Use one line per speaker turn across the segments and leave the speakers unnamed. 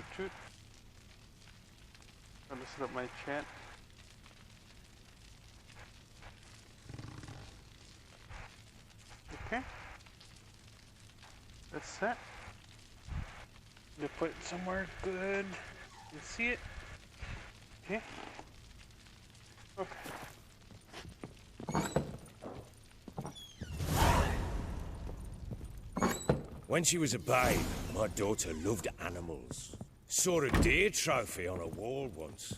Toot toot. Trying to set up my chat. Okay. That's set. You put it somewhere good. You see it? Okay. Okay.
When she was a babe, my daughter loved animals. Saw a deer trophy on a wall once.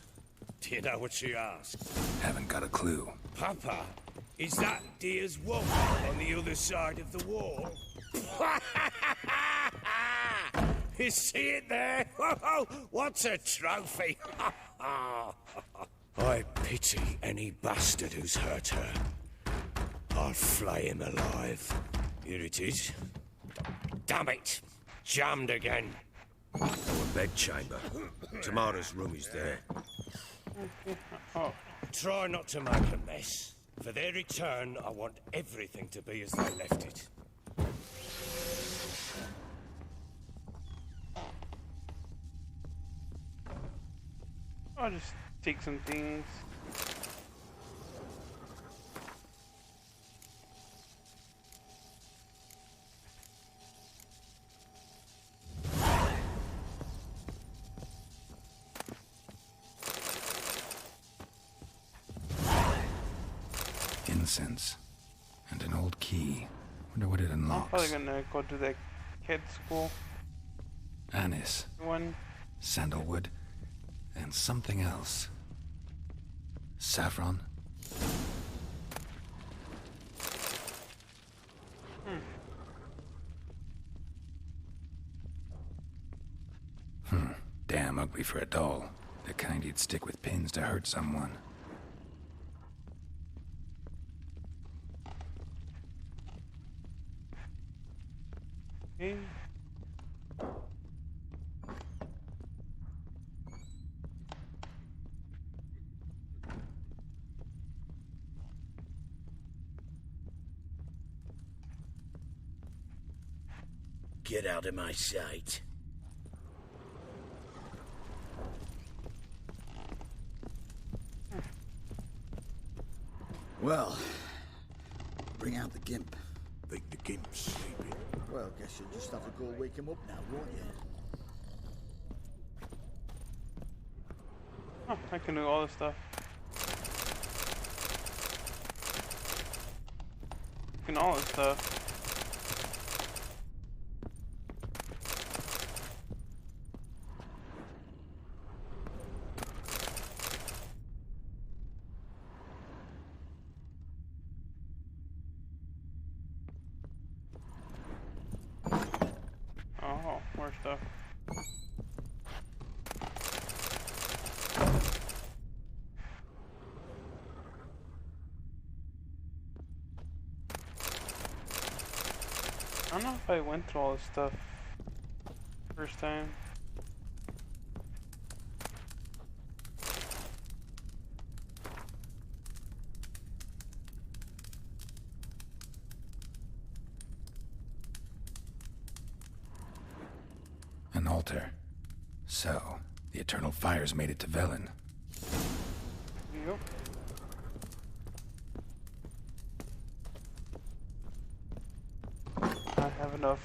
Do you know what she asked?
Haven't got a clue.
Papa, is that deer's wolf on the other side of the wall? You see it there? What's a trophy? I pity any bastard who's hurt her. I'll flay him alive. Here it is. Damn it! Jammed again. Our bedchamber. Tamara's room is there.
Oh.
Try not to make a mess. For their return, I want everything to be as they left it.
I'll just take some things.
Incense. And an old key. Wonder what it
I'm probably
unlocks.
gonna go to that kid school
Anise.
one.
Sandalwood. And something else. Saffron? Damn ugly for a doll. The kind you'd stick with pins to hurt someone.
Okay.
Get out of my sight.
Well, bring out the gimp.
Think the gimp's sleeping.
Well, guess you'll just have to go wake him up now, won't you?
Oh, I can do all this stuff. I can all this stuff. Oh, more stuff. I don't know if I went through all this stuff first time.
An altar. So, the Eternal Fires made it to Velen.
Yep. I have enough.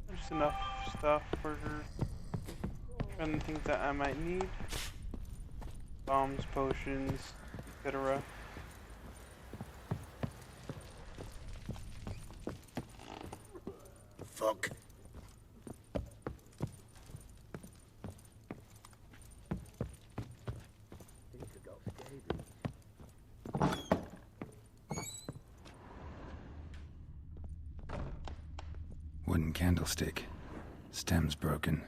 There's enough stuff for and things that I might need. Bombs, potions, etc.
Fuck.
Wooden candlestick. Stem's broken.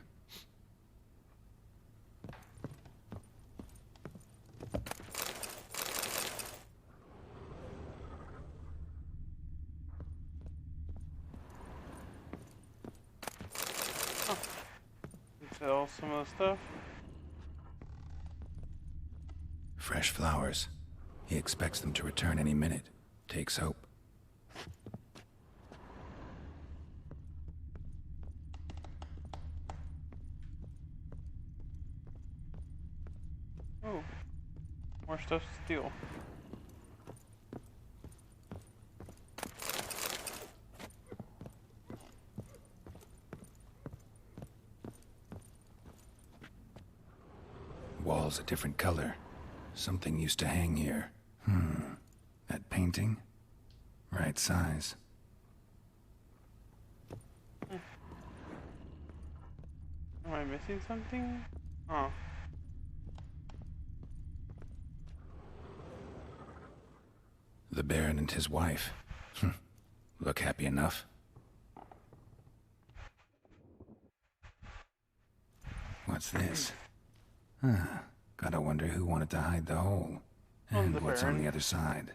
Sell some of the stuff.
Fresh flowers. He expects them to return any minute. Takes hope.
More stuff to steal.
Walls a different color. Something used to hang here. That painting? Right size.
Am I missing something? Oh.
The Baron and his wife. Look happy enough. What's this? Gotta wonder who wanted to hide the hole. And
the
what's on
Baron.
the other side.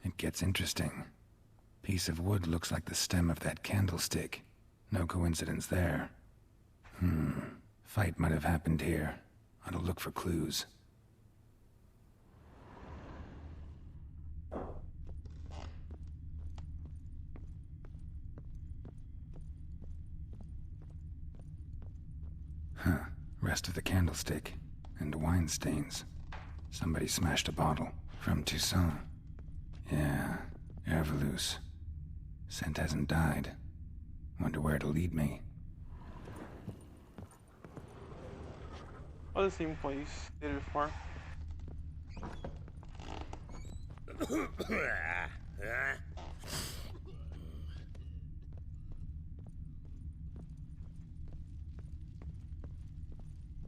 It gets interesting. Piece of wood looks like the stem of that candlestick. No coincidence there. Fight might have happened here. Ought to look for clues. Rest of the candlestick. And wine stains. Somebody smashed a bottle. From Toussaint. Yeah, Ervelus. Scent hasn't died. Wonder where it'll lead me.
Oh, the same place did it before.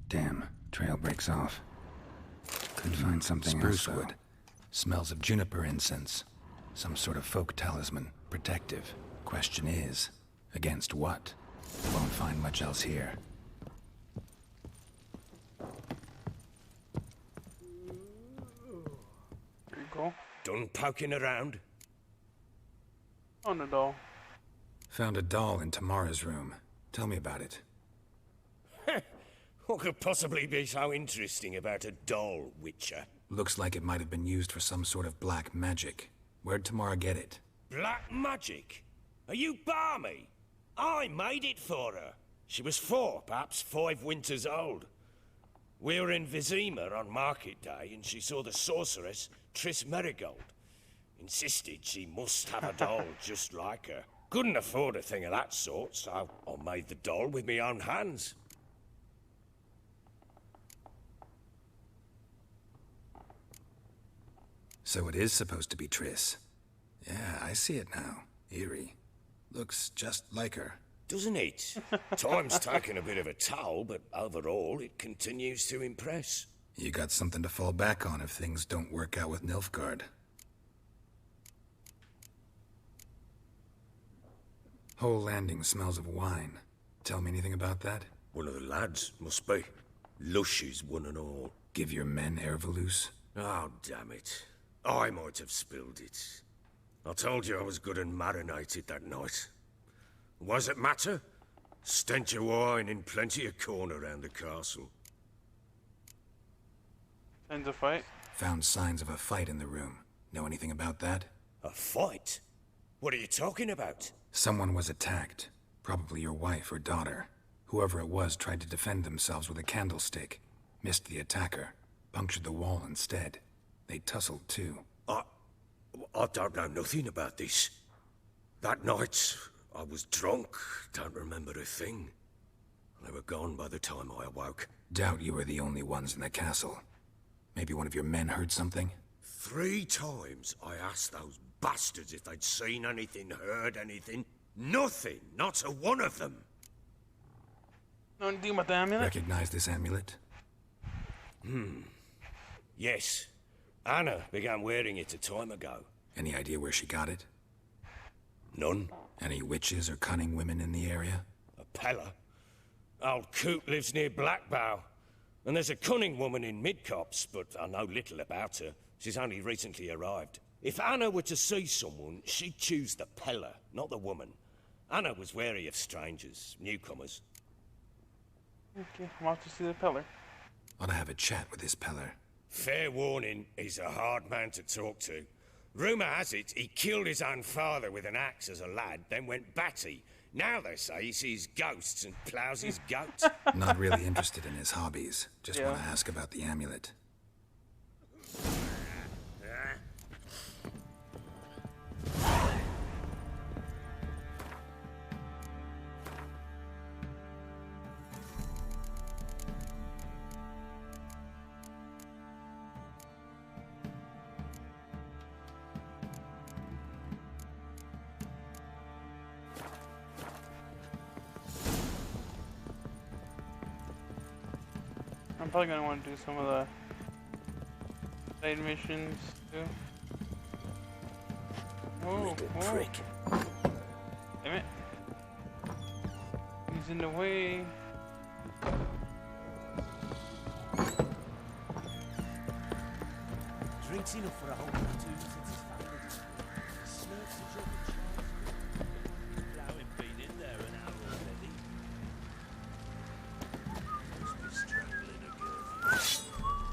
Damn, trail breaks off. Could find something
Spruce
else, though.
wood.
Smells of juniper incense. Some sort of folk talisman. Protective. Question is, against what? Won't find much else here.
There you go.
Done poking around?
Oh, no doll.
Found a doll in Tamara's room. Tell me about it.
What could possibly be so interesting about a doll, Witcher?
Looks like it might have been used for some sort of black magic. Where'd Tamara get it?
Black magic? Are you balmy? I made it for her. She was 4, perhaps 5 winters old. We were in Vizima on market day, and she saw the sorceress, Triss Merigold. Insisted she must have a doll just like her. Couldn't afford a thing of that sort, so I made the doll with my own hands.
So it is supposed to be Triss. Yeah, I see it now. Eerie. Looks just like her.
Doesn't it? Time's taken a bit of a toll, but overall it continues to impress.
You got something to fall back on if things don't work out with Nilfgaard. Whole landing smells of wine. Tell me anything about that?
One of the lads, must be. Lushes, one and all.
Give your men Ervelus?
Oh, damn it. I might have spilled it. I told you I was good and marinated that night. What does it matter? Stench of wine in plenty of corn around the castle.
End the fight.
Found signs of a fight in the room. Know anything about that?
A fight? What are you talking about?
Someone was attacked. Probably your wife or daughter. Whoever it was tried to defend themselves with a candlestick. Missed the attacker. Punctured the wall instead. They tussled too.
I don't know nothing about this. That night, I was drunk, don't remember a thing. They were gone by the time I awoke.
Doubt you were the only ones in the castle. Maybe one of your men heard something?
3 times I asked those bastards if they'd seen anything, heard anything. Nothing, not a one of them.
No anything about the amulet?
Recognize this amulet?
Yes. Anna began wearing it a time ago.
Any idea where she got it?
None.
Any witches or cunning women in the area?
A Pella. Old Coot lives near Blackbow. And there's a cunning woman in Midcopse, but I know little about her. She's only recently arrived. If Anna were to see someone, she'd choose the Pella, not the woman. Anna was wary of strangers, newcomers.
Okay, I'm off to see the pillar.
Ought to have a chat with this Peller.
Fair warning, he's a hard man to talk to. Rumour has it he killed his own father with an axe as a lad, then went batty. Now they say he sees ghosts and ploughs his goat.
Not really interested in his hobbies. Just
Yeah.
want to ask about the amulet.
I'm probably gonna want to do some of the side missions too. Whoa,
Little
whoa.
prick.
Damn it. He's in the way.
Drinks enough for a whole platoon since his family. Slurps the drug and charms. Ploughing been in there an hour already. Must be strangling a girl.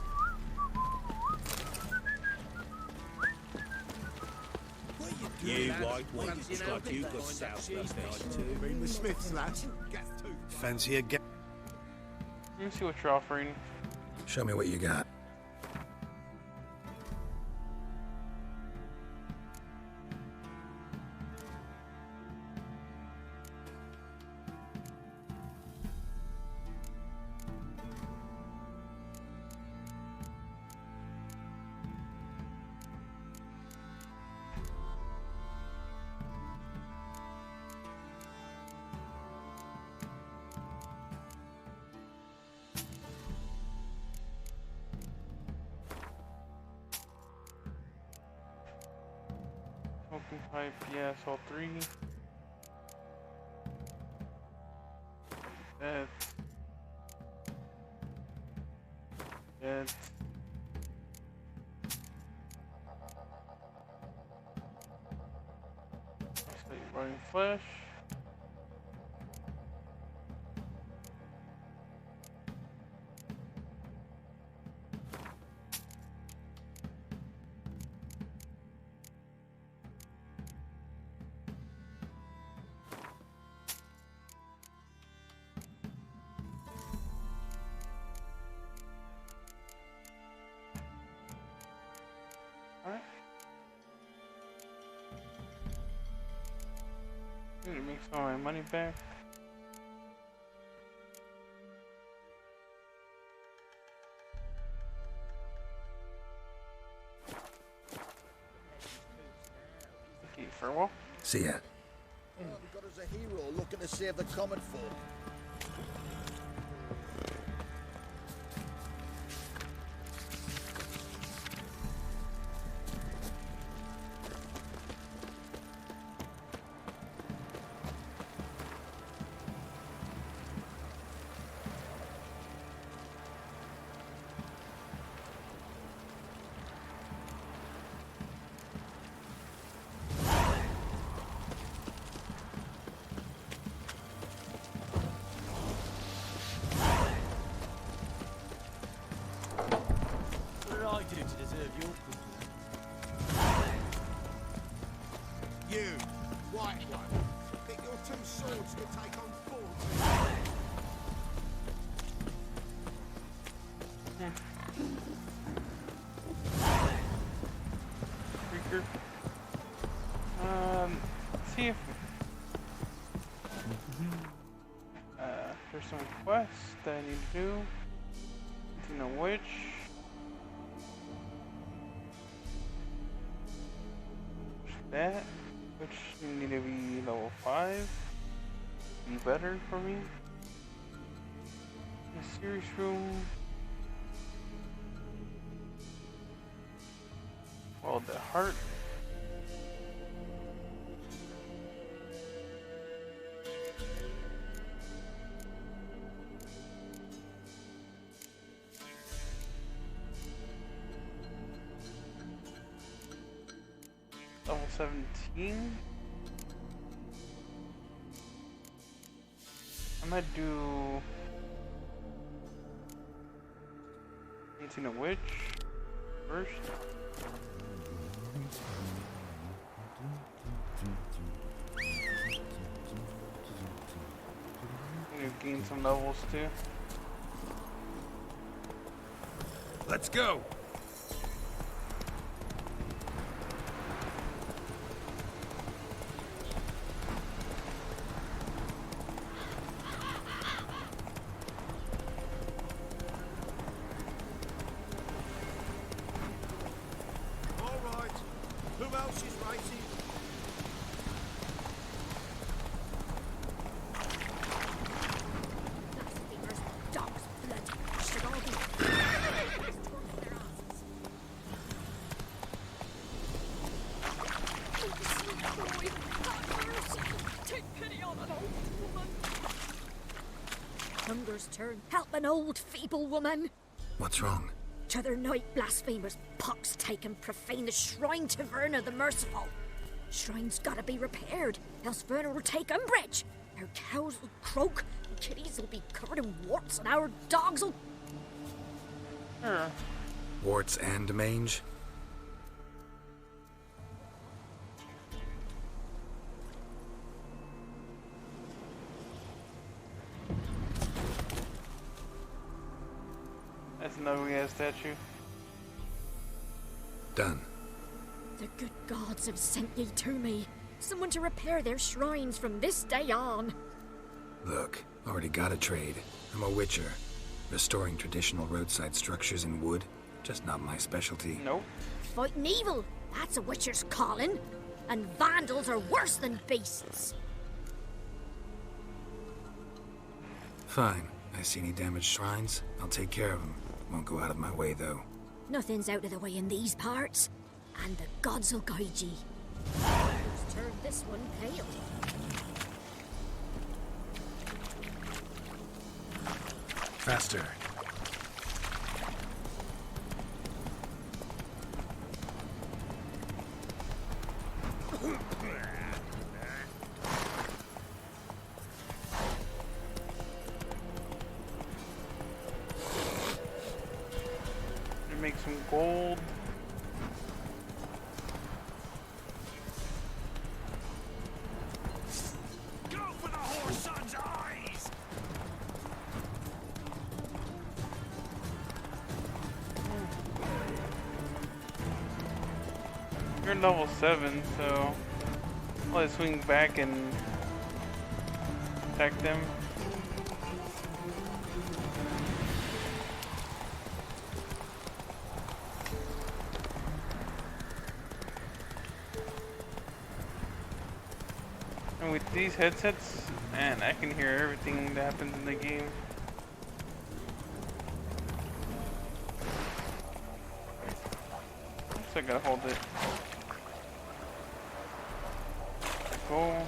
What you doing, lad?
like
What
one,
is
looks
it
like
out
you've
there?
got
Find
South
out she's
left
fishing.
eye too.
Been the Smiths, lads. Gets too.
Fancy a get?
Let me see what you're offering.
Show me what you got.
Smoking pipe, yes, all three. That. That. Running flesh. Alright. Need to make some of my money back. Okay, farewell.
See ya.
Well, we've got us a hero looking to save the common folk.
What did I do to deserve your compliments?
You, white one. Think your two swords could take on 40?
Freaker. Let's see if there's some quests that I need to do. You know which. That, which need to be level 5. Be better for me. The series room. Well, the heart. Level 17. I might do 18 a witch first. You gain some levels too.
Let's go!
All right. Who else is racing?
Blasphemers, dogs, blood, should all be torn from their asses. Oh, sweet boy, have mercy. Take pity on an old woman. Hunger's turn. Help an old, feeble woman.
What's wrong?
T'other night, blasphemers, pox take and profane the shrine to Verna the Merciful. Shrine's gotta be repaired, else Verna will take umbrage. Our cows will croak, and kitties will be covered in warts, and our dogs will...
Sure.
Warts and mange?
That's an ugly ass statue.
Done.
The good gods have sent ye to me. Someone to repair their shrines from this day on.
Look, already got a trade. I'm a witcher. Restoring traditional roadside structures in wood, just not my specialty.
Nope.
Fighting evil, that's a witcher's calling. And vandals are worse than beasts.
Fine. I see any damaged shrines, I'll take care of them. Won't go out of my way, though.
Nothing's out of the way in these parts. And the gods will guide ye. Who's turned this one pale?
Faster.
Make some gold.
Go for the horse son's eyes!
You're level 7, so I'll let swing back and attack them. And with these headsets, man, I can hear everything that happens in the game. So I gotta hold it. Go.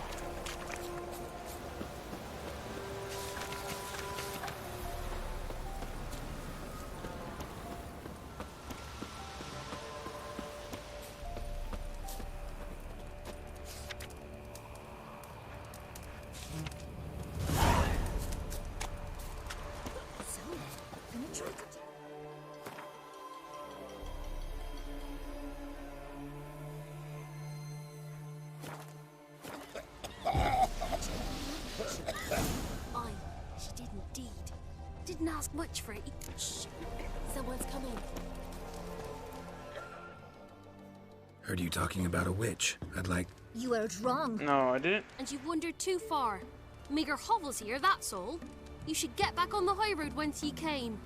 So, gonna try to...
Aye, she did indeed. Didn't ask much for it. Shh. Someone's coming.
Heard you talking about a witch. I'd like...
You heard wrong.
No, I didn't.
And you've wandered too far. Meager hovels here, that's all. You should get back on the high road whence ye came.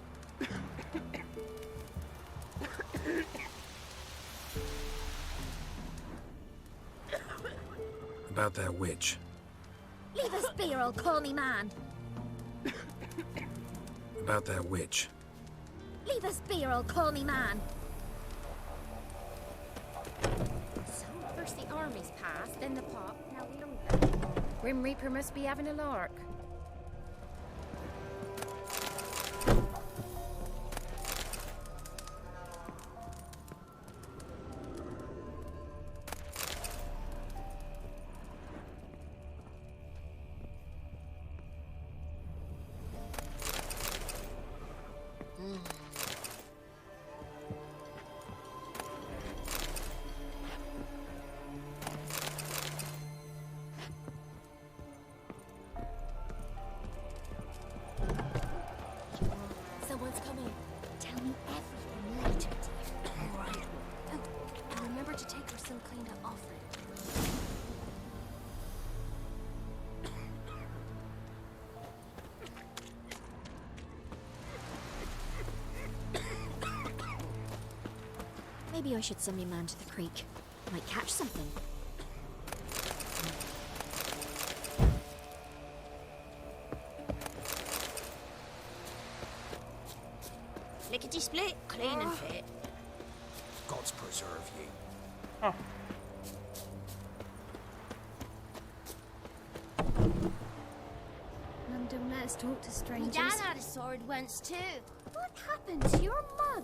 About that witch.
Leave us be or I'll call me man.
About that witch.
Leave us be or I'll call me man.
So, first the army's passed, then the pop, now the younger. Grim Reaper must be having a lark.
me everything later, dear. All right. Oh, and remember to take her some cleaned up offering.
Maybe I should send me man to the creek. Might catch something. Lickety split, clean and fit.
God's preserve you.
Oh,
Mum, don't let us talk to
My
strangers.
dad had a sword once too.
What happened to your mug?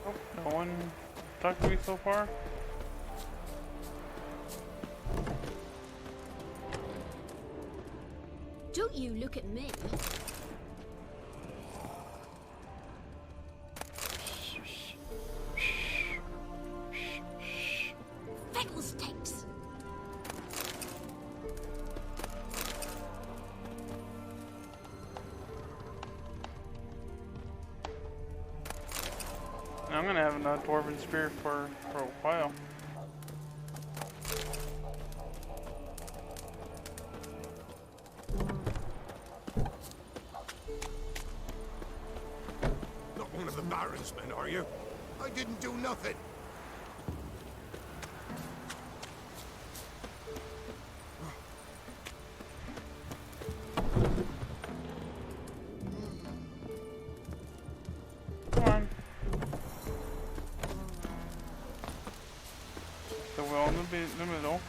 oh, no one talked to me so far.
Don't you look at me. Fiddlesticks!
I'm gonna have a dwarven spear for a while.
Not one of the Baron's men, are you? I didn't do nothing.
Come on. So we're on the middle.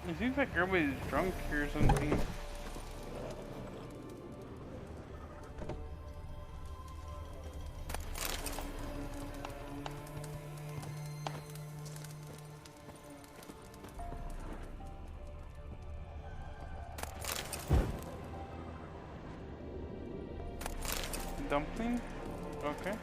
It seems like everybody's drunk here or something. Dumpling? Okay.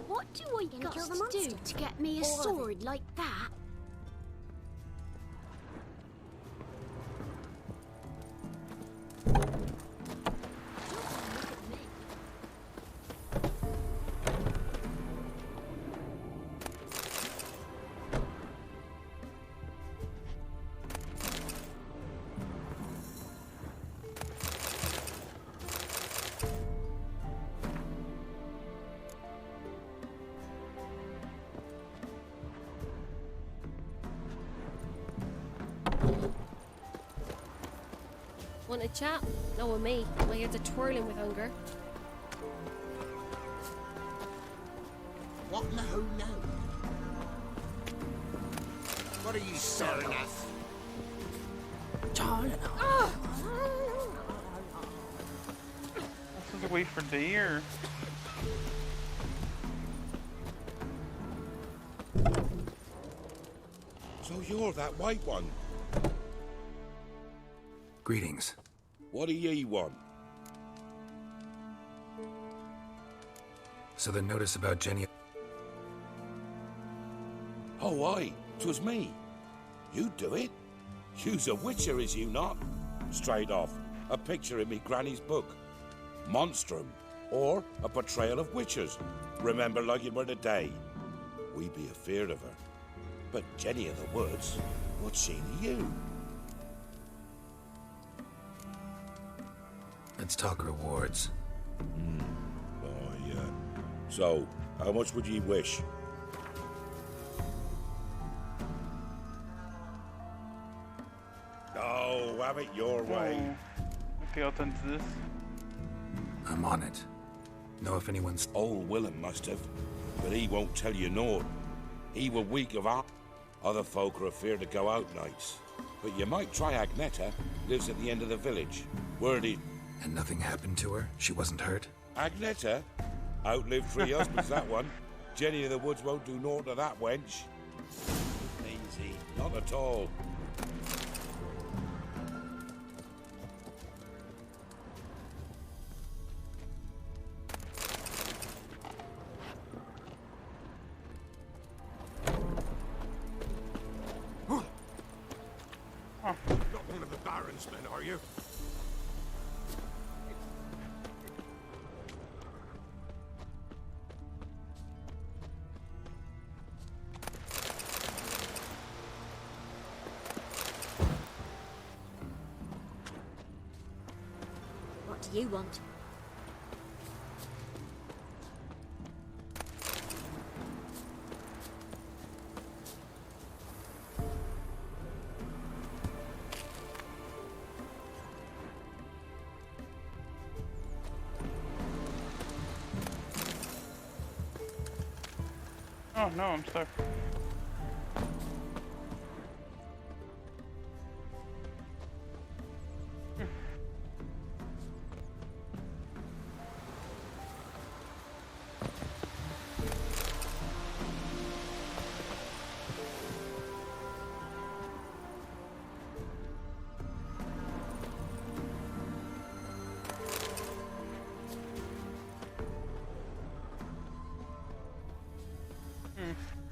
What do I
Gonna
got
kill the
to do
monster?
to get me a
All of it.
sword like that?
Want a chat? No, with me. My head's a twirling with hunger.
What now, now? What are you staring at?
This is a wait for deer.
So you're that white one.
Greetings.
What do ye want?
So the notice about Jenny...
Oh, aye, 'twas me. You do it? You's a witcher, is you not? Straight off, a picture in me granny's book. Monstrum, or a portrayal of witches. Remember like it were the day. We be afeard of her. But Jenny of the Woods, what's she to you?
Let's talk rewards.
Oh, yeah. So, how much would ye wish? Oh, have it your way.
Okay, I'll tend to this.
I'm on it. Know if anyone's...
Old Willem must have, but he won't tell you naught. He were weak of heart. Other folk are afeard to go out nights. But you might try Agneta, lives at the end of the village. Word is...
And nothing happened to her? She wasn't hurt?
Agneta? Outlived 3 husbands, that one. Jenny of the Woods won't do naught to that wench. Easy, not at all.
Not one of the Baron's men, are you?
What do you want?
Oh no, I'm stuck.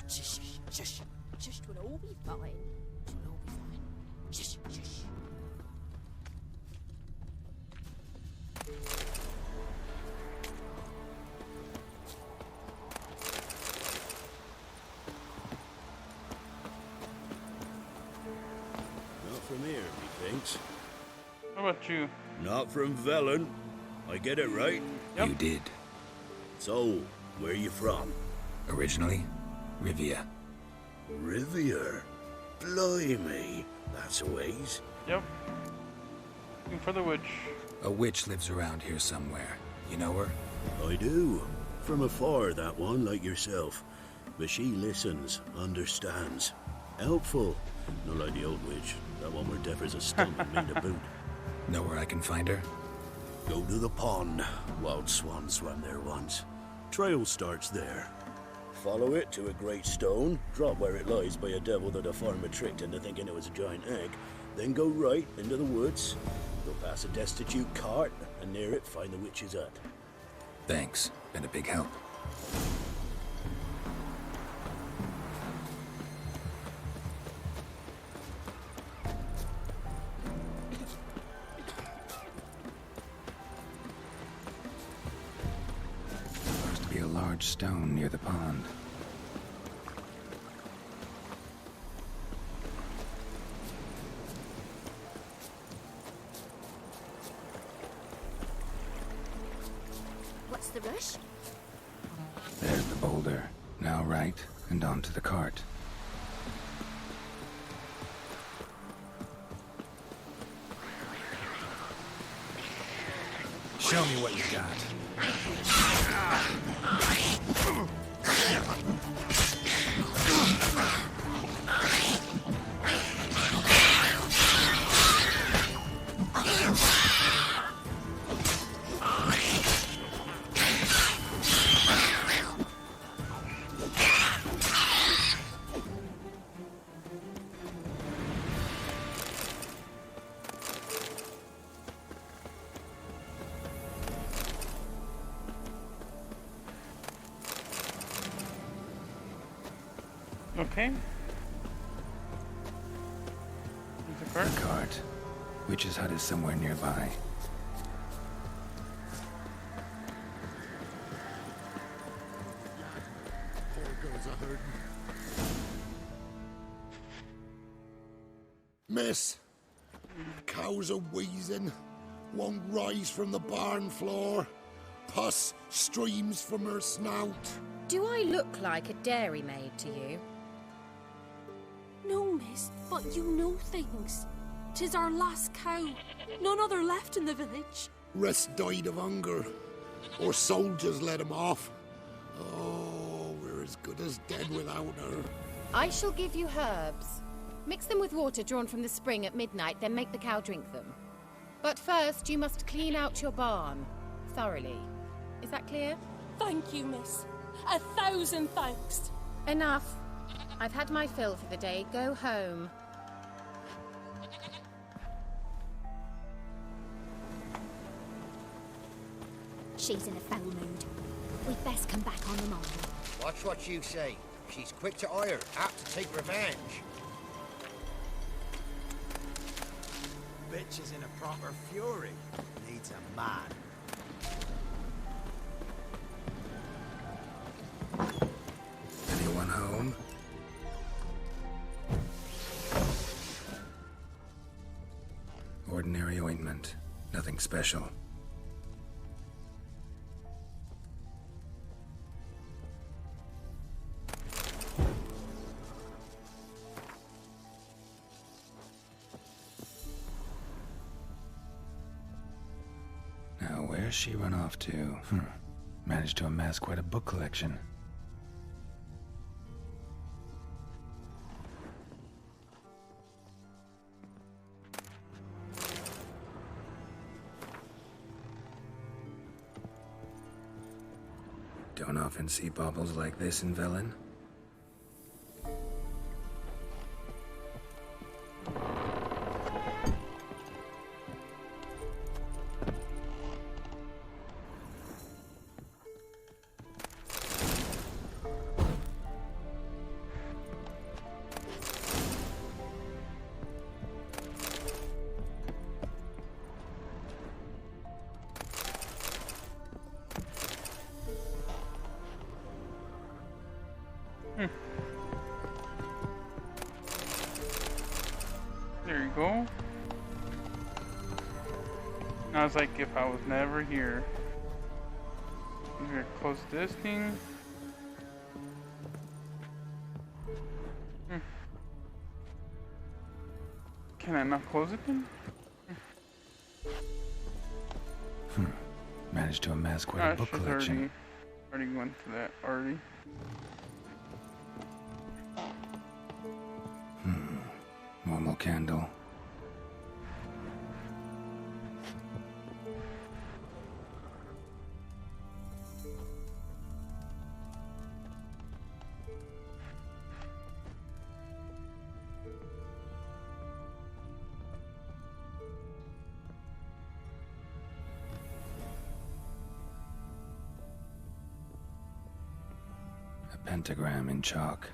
Shush, shush, shush, twill all be fine. Twill all be fine. Shush, shush.
Not from here, methinks.
How about you?
Not from Velen. I get it right?
Yep.
You did.
So, where you from?
Originally, Rivia.
Rivier? Blimey. That's a ways.
Yep. Looking for the witch.
A witch lives around here somewhere. You know her?
I do. From afar, that one, like yourself. But she listens, understands. Helpful. Not like the old witch. That one were deaf as a stump and made a boot.
Know where I can find her?
Go to the pond. Wild swans swam there once. Trail starts there. Follow it to a great stone, drop where it lies by a devil that a farmer tricked into thinking it was a giant egg, then go right into the woods. Go past a destitute cart, and near it find the witch's hut.
Thanks. Been a big help. Must be a large stone near the pond.
What's the rush?
There's the boulder. Now right, and onto the cart. Show me what you got.
Okay. There's a cart.
The cart. Witch's hut is somewhere nearby.
Poor girl's a hurting.
Miss, cows are wheezing, won't rise from the barn floor. Pus streams from her snout.
Do I look like a dairymaid to you?
No, miss, but you know things. 'Tis our last cow. None other left in the village.
Rest died of hunger. Or soldiers let him off. Oh, we're as good as dead without her.
I shall give you herbs. Mix them with water drawn from the spring at midnight, then make the cow drink them. But first, you must clean out your barn. Thoroughly. Is that clear?
Thank you, miss. 1,000 thanks.
Enough. I've had my fill for the day. Go home.
She's in a foul mood. We'd best come back on the morning.
Watch what you say. She's quick to ire, apt to take revenge.
Bitch is in a proper fury. Needs a man.
Anyone home? Ordinary ointment. Nothing special. Now, where's she run off to? Managed to amass quite a book collection. Don't often see baubles like this in Velen.
There you go. I was like, if I was never here. I'm gonna close this thing. Can I not close it then?
Managed to amass quite a book collection.
Already went for that already.
Normal candle. A pentagram in chalk.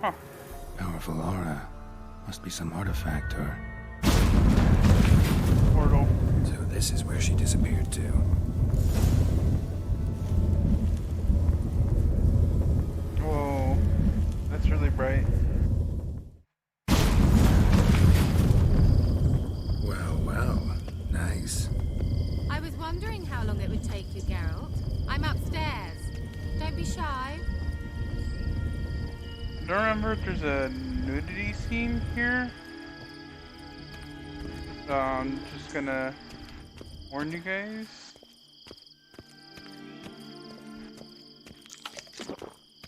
Huh.
Powerful aura. Must be some artifact or...
Portal.
So this is where she disappeared to.
Whoa. That's really bright.
Well, well. Nice.
I was wondering how long it would take you, Geralt. I'm upstairs. Don't be shy.
I don't remember if there's a nudity scene here. So I'm just gonna warn you guys.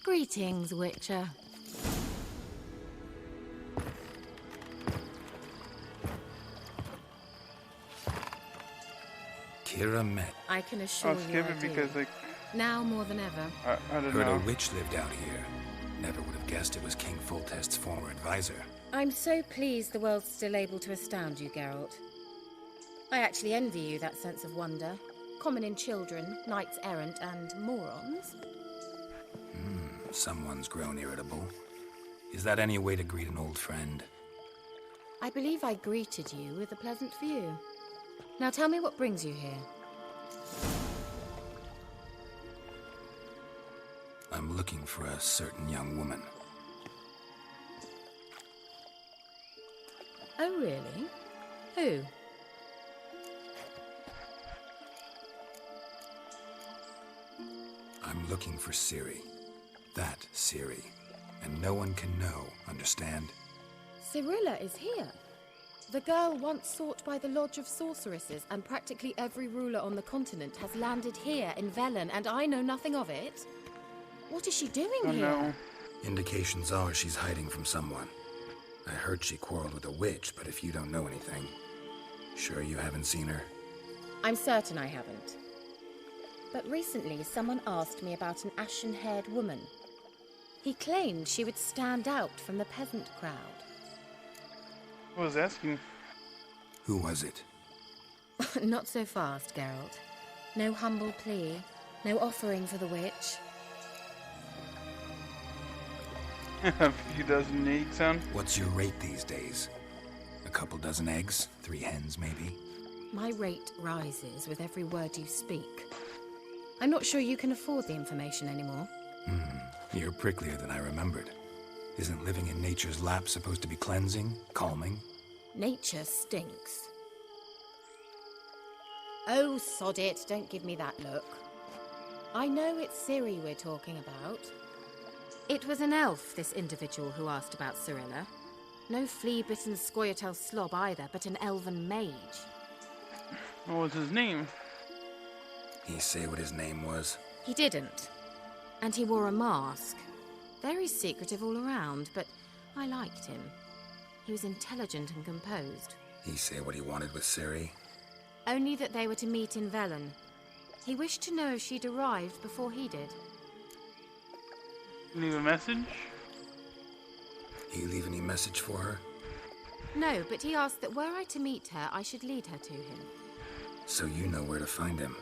Greetings, Witcher.
Kira Met.
I can assure
I'll
you
skip
I
it
do.
because like
Now more than ever.
I don't
Heard
know.
a witch lived out here. Never would have guessed it was King Foltest's former advisor.
I'm so pleased the world's still able to astound you, Geralt. I actually envy you that sense of wonder. Common in children, knights errant, and morons.
Someone's grown irritable. Is that any way to greet an old friend?
I believe I greeted you with a pleasant view. Now tell me what brings you here.
I'm looking for a certain young woman.
Oh, really? Who?
I'm looking for Ciri. That Ciri. And no one can know, understand?
Cirilla is here. The girl once sought by the Lodge of Sorceresses, and practically every ruler on the continent has landed here in Velen, and I know nothing of it. What is she doing here?
No.
Indications are she's hiding from someone. I heard she quarreled with a witch, but if you don't know anything, sure you haven't seen her?
I'm certain I haven't. But recently, someone asked me about an ashen-haired woman. He claimed she would stand out from the peasant crowd.
I was asking.
Who was it?
Not so fast, Geralt. No humble plea, no offering for the witch.
A few dozen eggs, son.
What's your rate these days? A couple dozen eggs? 3 hens, maybe?
My rate rises with every word you speak. I'm not sure you can afford the information anymore.
You're pricklier than I remembered. Isn't living in nature's lap supposed to be cleansing, calming?
Nature stinks. Oh, sod it, don't give me that look. I know it's Ciri we're talking about. It was an elf, this individual who asked about Cirilla. No flea-bitten Scoia'tael slob either, but an elven mage.
What was his name?
He say what his name was?
He didn't. And he wore a mask. Very secretive all around, but I liked him. He was intelligent and composed.
He say what he wanted with Ciri?
Only that they were to meet in Velen. He wished to know if she'd arrived before he did.
Leave a message?
He leave any message for her?
No, but he asked that were I to meet her, I should lead her to him.
So you know where to find him?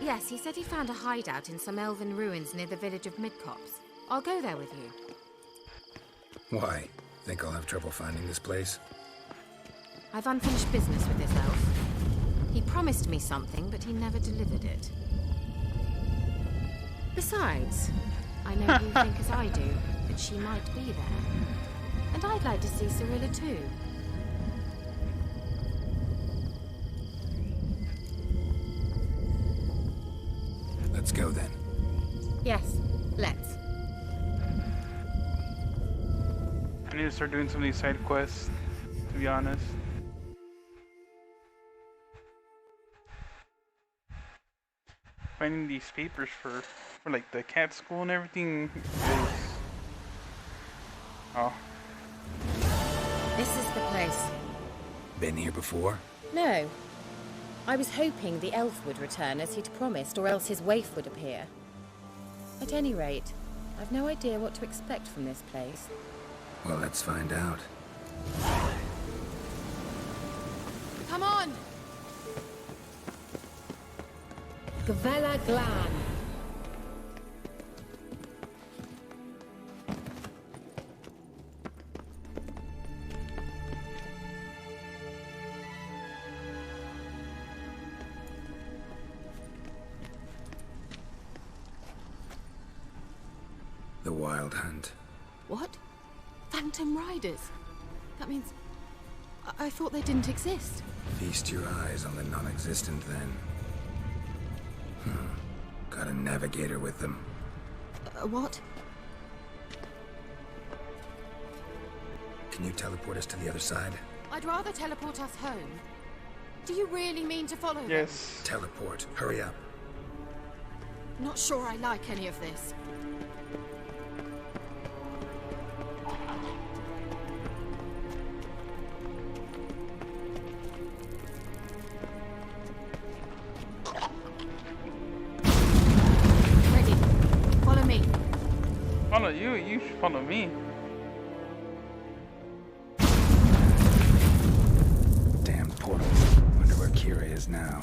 Yes, he said he found a hideout in some elven ruins near the village of Midcopse. I'll go there with you.
Why? Think I'll have trouble finding this place?
I've unfinished business with this elf. He promised me something, but he never delivered it. Besides, I know you think as I do, that she might be there. And I'd like to see Cirilla too.
Let's go then.
Yes, let's.
I need to start doing some of these side quests, to be honest. Finding these papers for like the cat school and everything is... Oh.
This is the place.
Been here before?
No. I was hoping the elf would return as he'd promised, or else his waif would appear. At any rate, I've no idea what to expect from this place.
Well, let's find out.
Come on! Gavella Glan.
The Wild Hunt.
What? Phantom Riders? That means... I thought they didn't exist.
Feast your eyes on the non-existent then. Got a navigator with them.
What?
Can you teleport us to the other side?
I'd rather teleport us home. Do you really mean to follow them?
Yes.
Teleport. Hurry up.
Not sure I like any of this. Ready. Follow me.
Follow you? You should follow me.
Damn portal. Wonder where Kira is now.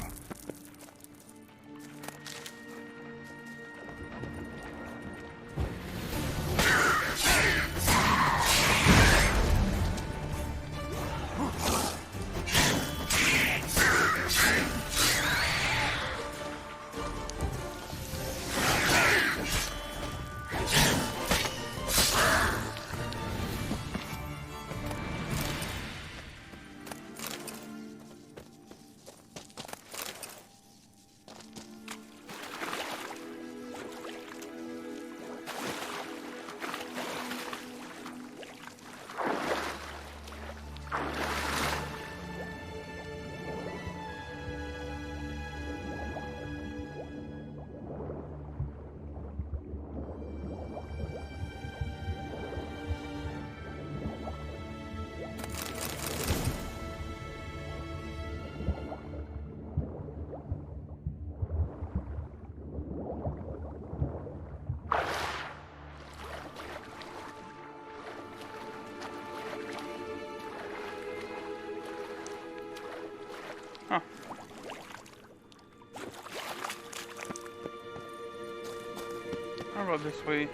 How about this way?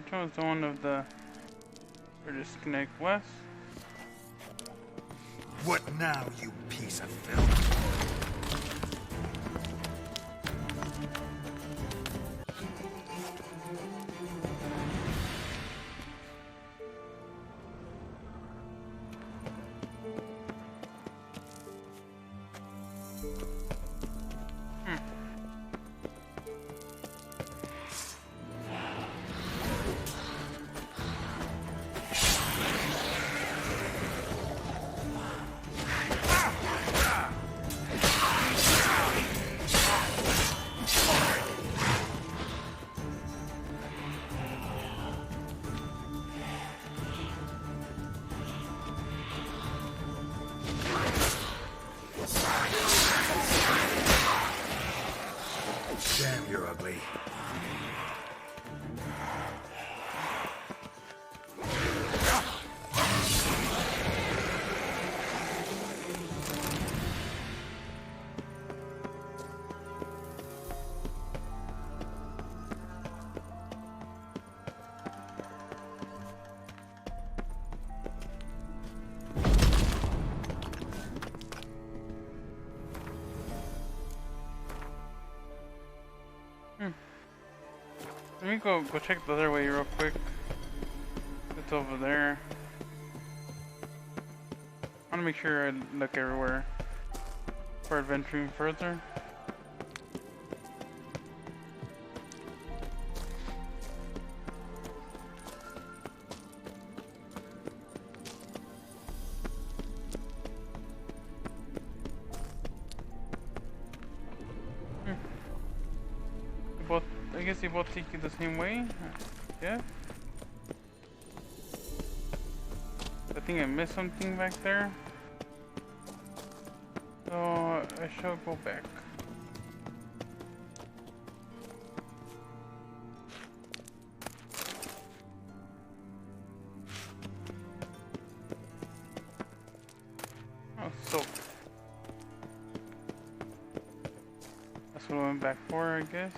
Chose the one of the British Connect West.
What now, you piece of filth? Damn, you're ugly.
Let me go check the other way real quick. It's over there. I want to make sure I look everywhere before adventuring further. I guess they both take you the same way. Yeah. I think I missed something back there. So I shall go back. Oh, soap. That's what I went back for, I guess.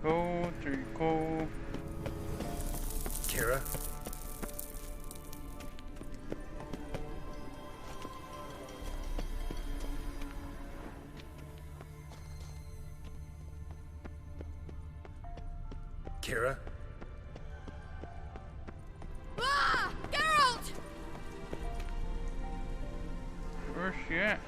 Go, there you go.
Kira? Kira?
Ah! Geralt!
Where's she at?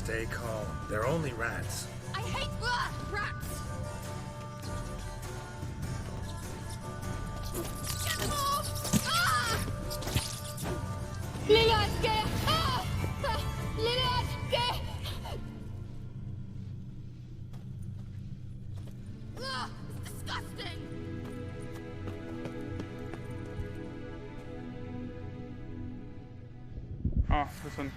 Stay calm. They're only rats.
I hate rats! Get them off! Ah! Liladke! Ah! Liladke! Ah! It's disgusting!
Oh, this one.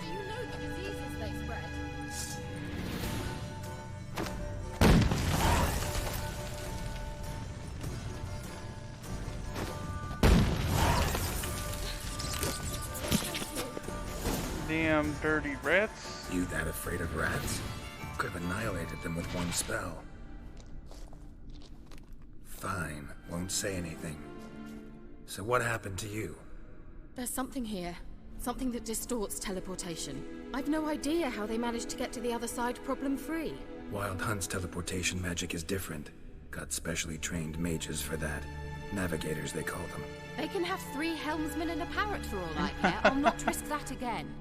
Do you know the diseases they spread?
Damn dirty rats.
You that afraid of rats? Could have annihilated them with one spell. Fine, won't say anything. So what happened to you?
There's something here. Something that distorts teleportation. I've no idea how they managed to get to the other side problem-free.
Wild Hunt's teleportation magic is different. Got specially trained mages for that. Navigators, they call them.
They can have 3 helmsmen and a parrot for all I care. I'll not risk that again.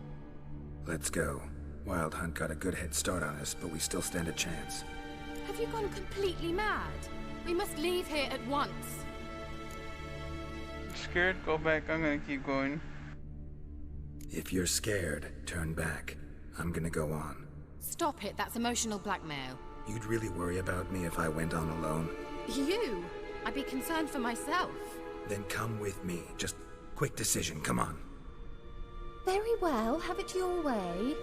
Let's go. Wild Hunt got a good head start on us, but we still stand a chance.
Have you gone completely mad? We must leave here at once.
Scared? Go back. I'm gonna keep going.
If you're scared, turn back. I'm gonna go on.
Stop it. That's emotional blackmail.
You'd really worry about me if I went on alone?
You? I'd be concerned for myself.
Then come with me. Just quick decision, come on.
Very well. Have it your way.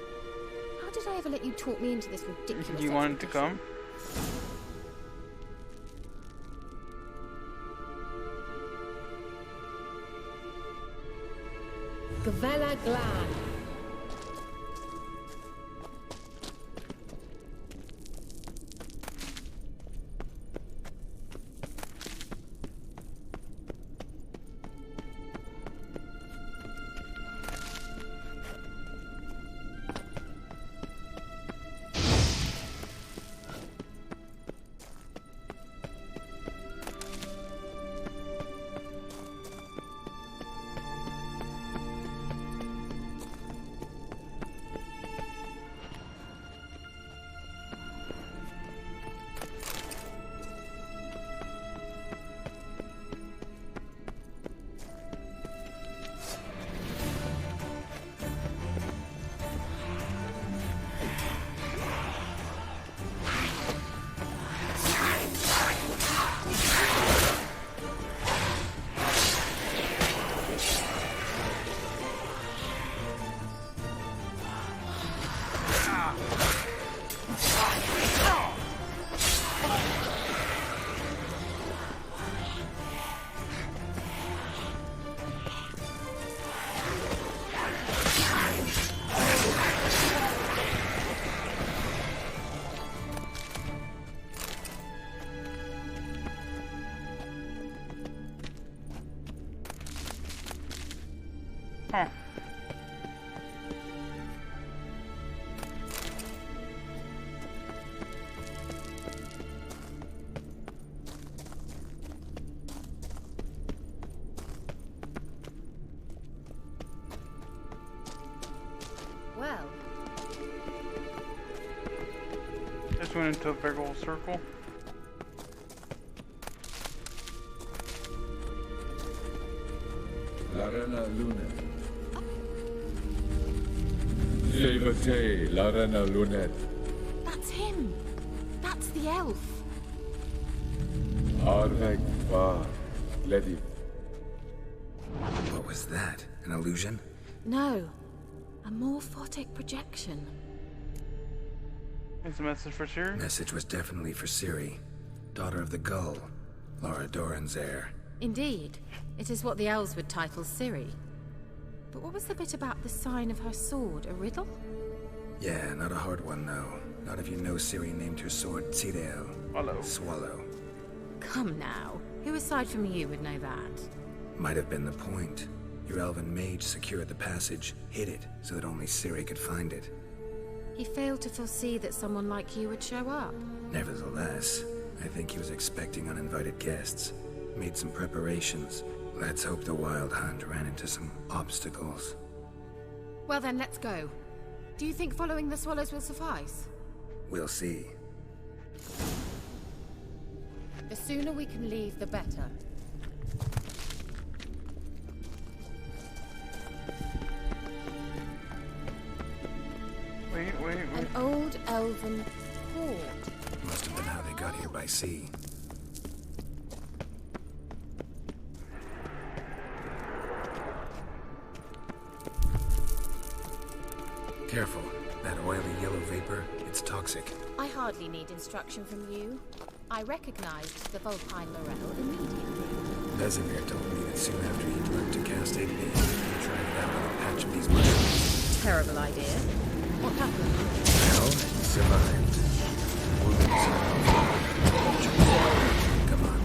How did I ever let you talk me into this ridiculous
You wanted to come?
Gvela Glan.
Huh.
Well,
Just went into a big old circle.
Larena Lunet. Levate, Larena Lunet.
that's him. That's the elf.
Arvek Va Ledi.
What was that? An illusion?
No, a morphotic projection.
It's a message for Siri.
Message was definitely for Ciri, daughter of the Gull, Lara Doran's heir.
Indeed, it is what the elves would title Ciri. But what was the bit about the sign of her sword? A riddle?
Yeah, not a hard one, though. Not if you know Ciri named her sword Tidale.
Swallow.
Swallow.
Come now. Who aside from you would know that?
Might have been the point. Your elven mage secured the passage, hid it, so that only Ciri could find it.
He failed to foresee that someone like you would show up.
Nevertheless, I think he was expecting uninvited guests. Made some preparations. Let's hope the Wild Hunt ran into some obstacles.
Well then, let's go. Do you think following the swallows will suffice?
We'll see.
The sooner we can leave, the better.
Wait.
An old elven port.
Must have been how they got here by sea. Careful. That oily yellow vapor, it's toxic.
I hardly need instruction from you. I recognized the Vulpine Morel immediately.
Vesemir told me that soon after he'd learned to cast Igni, he tried it out with a patch of these mushrooms.
Terrible idea. What happened?
Well, he survived. Come on.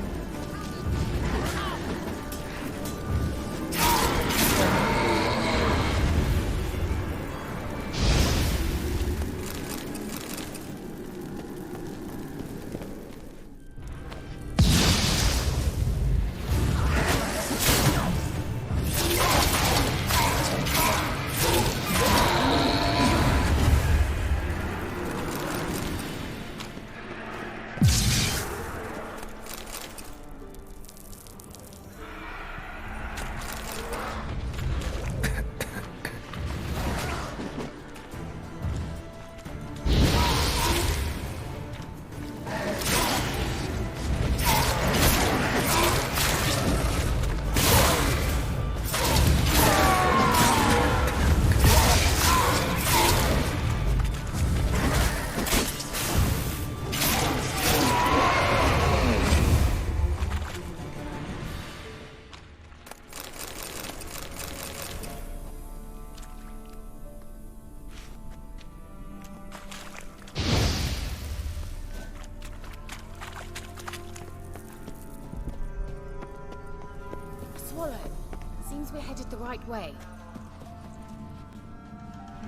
Seems we're headed the right way.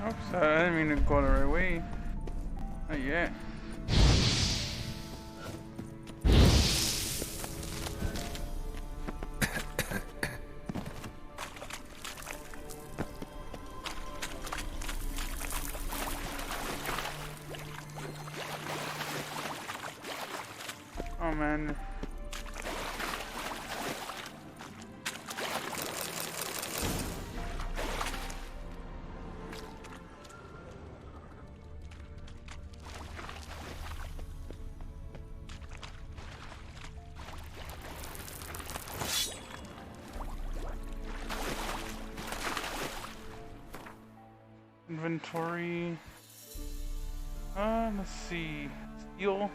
Oops, I didn't mean to go the right way. Not yet. Oh man. Inventory. Let's see. Steel.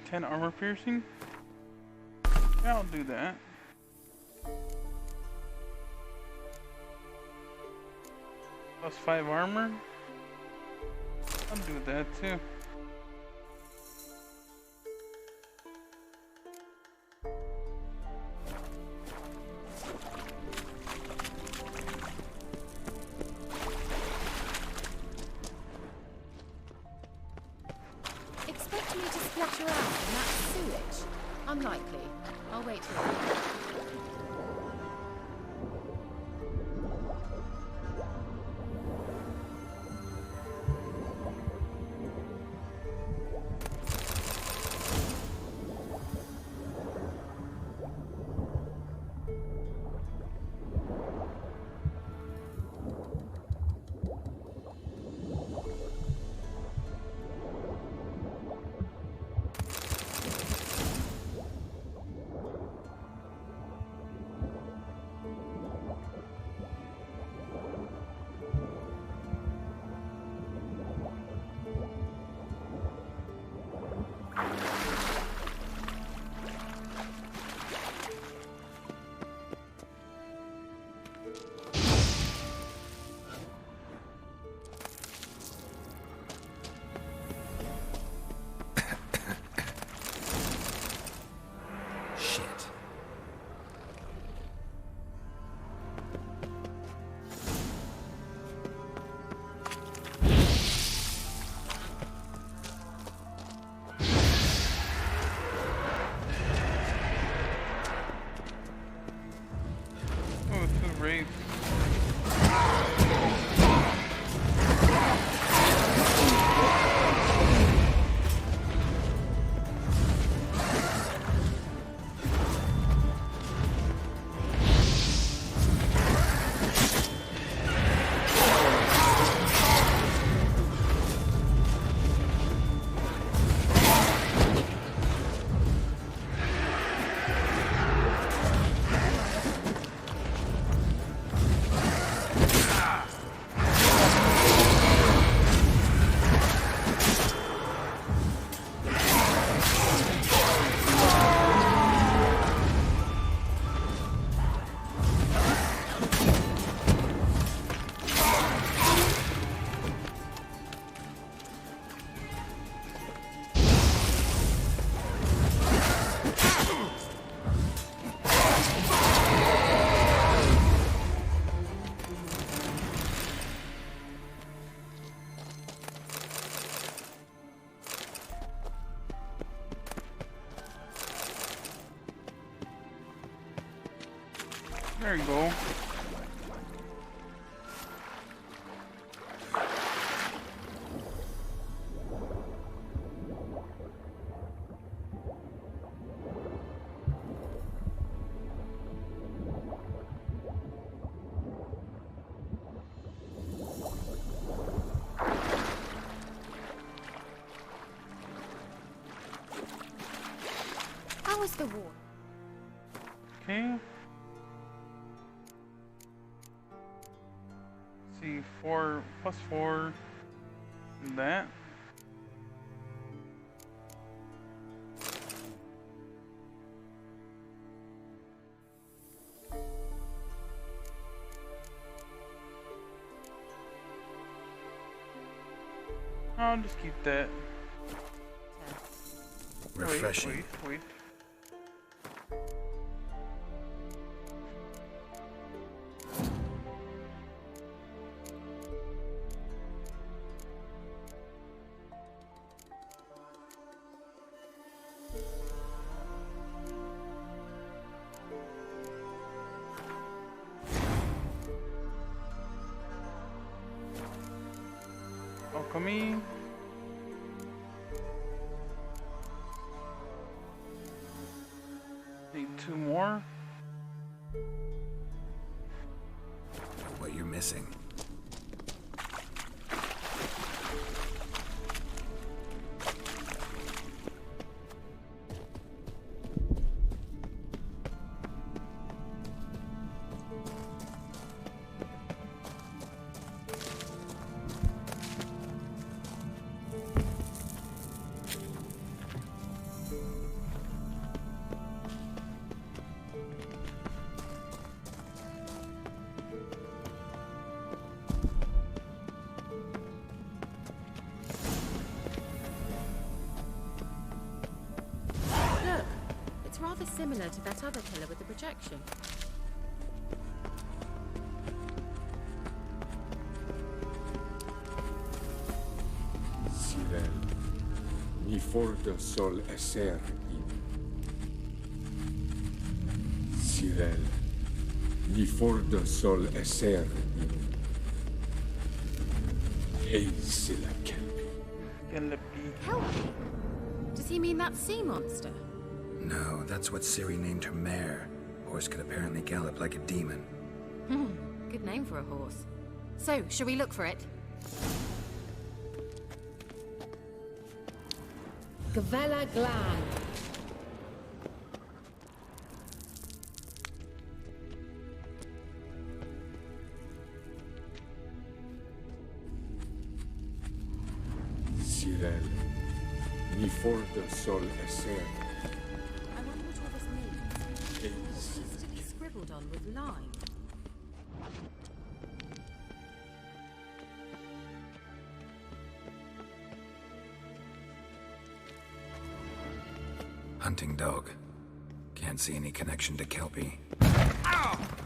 Ten armor piercing. Yeah, I'll do that. Plus 5 armor. I'll do that too.
Expect me to splash around in that sewage? Unlikely. I'll wait here.
There you go.
How was the war?
Okay. See, 4 plus 4. That. I'll just keep that.
Refreshing.
Wait. Alchemy. Need 2 more.
What you're missing.
Look, it's rather similar to that other pillar with the projection.
Sirel, mi forda sol esser in. Sirel, mi forda sol esser in. Hey, sila kelpi.
Kelpie? Does he mean that sea monster?
No, that's what Ciri named her mare. Horse could apparently gallop like a demon.
Good name for a horse. So, shall we look for it?
Gavella Glan.
Sirel, mi forda sol esser.
I wonder what all this means.
Hey,
What's
sila
this to be scribbled on with lime?
Hunting dog. Can't see any connection to Kelpie.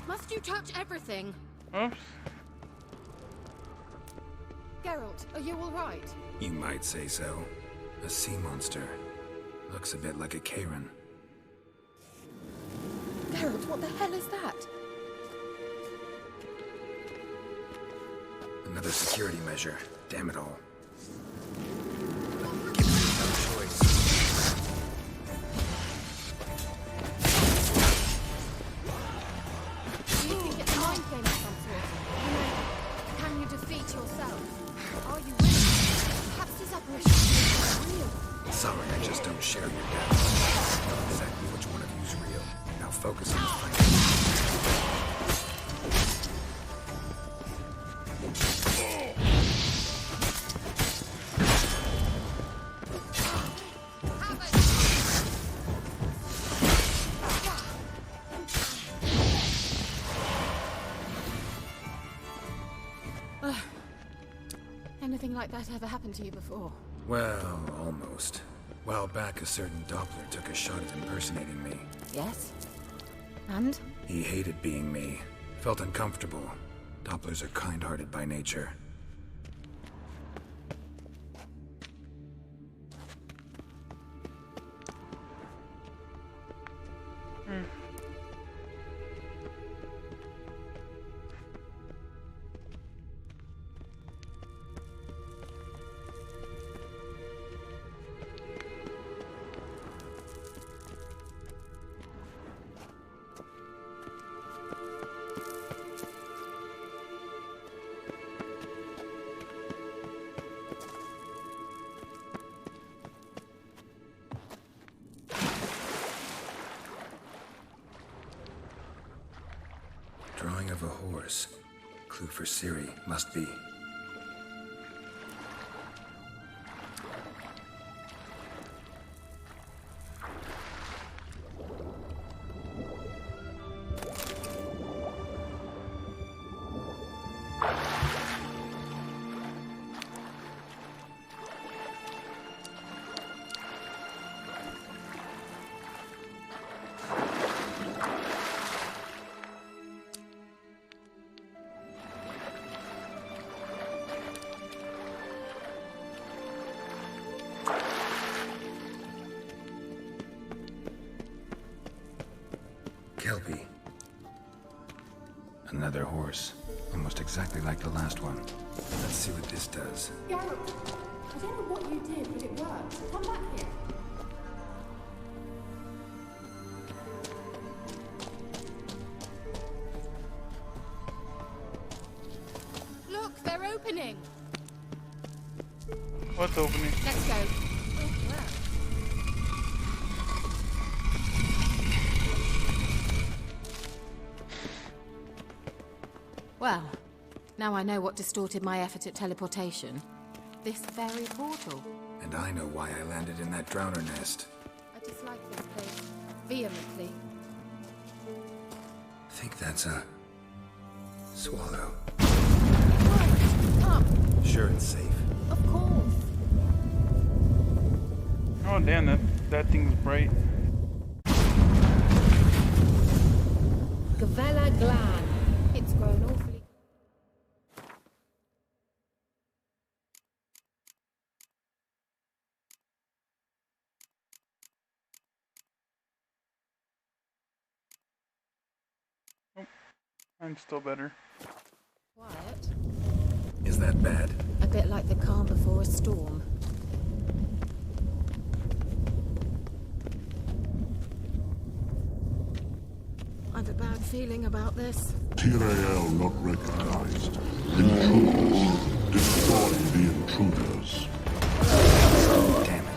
Must you touch everything?
Oops.
Geralt, are you alright?
You might say so. A sea monster. Looks a bit like a Karen.
Geralt, what the hell is that?
Another security measure. Damn it all. Give me no choice.
Do you think it's a mind game of some sort? You know, can you defeat yourself? Are you willing? Perhaps this apparition is real.
Sorry, I just don't share your doubts. I know exactly which one of you's real. Now focus on the fight.
Anything like that ever happened to you before?
Well, almost. While back, a certain Doppler took a shot at impersonating me.
Yes. And?
He hated being me. Felt uncomfortable. Dopplers are kind-hearted by nature. Drawing of a horse. Clue for Ciri, must be. Kelpie. Another horse. Almost exactly like the last one. Let's see what this does.
Garrett, I don't know what you did, but it worked. Come back here.
Look, they're opening.
What's opening?
Let's go. Well, now I know what distorted my effort at teleportation. This very portal.
And I know why I landed in that drowner nest.
I dislike this place vehemently.
I think that's a... swallow.
Come.
Sure it's safe.
Of course.
Oh damn, that thing's bright.
Gavella Glan.
It's grown awfully.
Oh, I'm still better.
Quiet.
Is that bad?
A bit like the calm before a storm. I've a bad feeling about this.
Tyrael not recognized. Intruders. Destroy the intruders.
Damn it.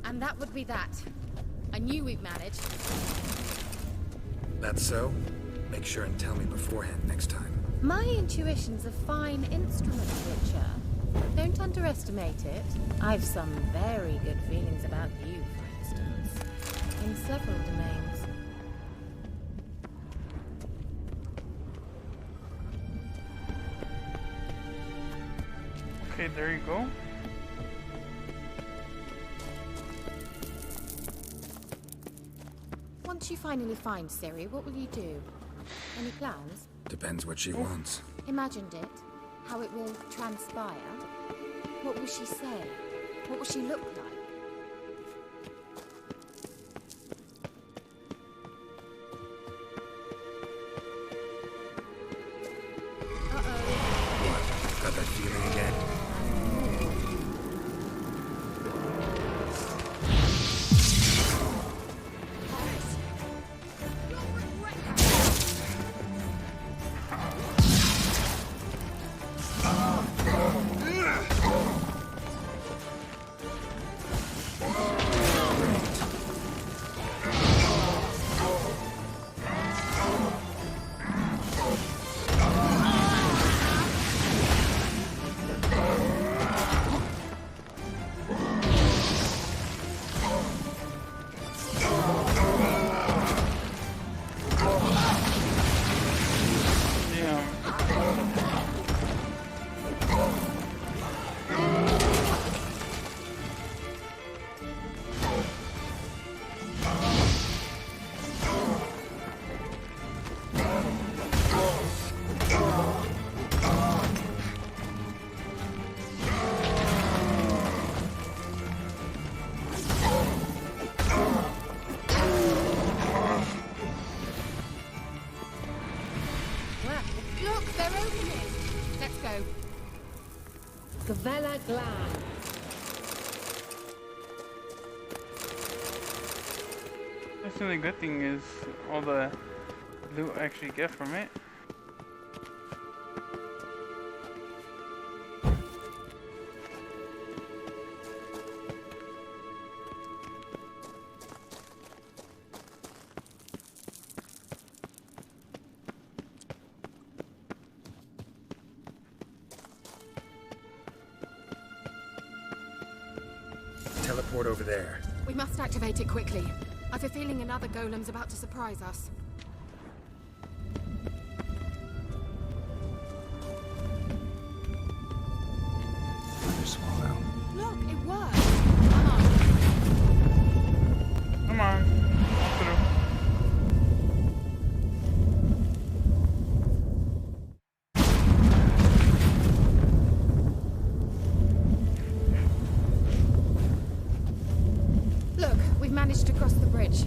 And that would be that. I knew we'd manage.
That's so? Make sure and tell me beforehand next time.
My intuition's a fine instrument, Witcher. Don't underestimate it. I've some very good feelings about you, for instance. In several domains.
Okay, there you go.
Once you finally find Ciri, what will you do? Any plans?
Depends what she wants.
Imagined it. How it will transpire. What will she say? What will she look like?
Gavella Glan.
That's the only good thing is all the loot I actually get from it.
Teleport over there.
We must activate it quickly. I've a feeling another golem's about to surprise us.
Another swallow.
Look, it worked! Come on.
Come on. Through.
Look, we've managed to cross the bridge.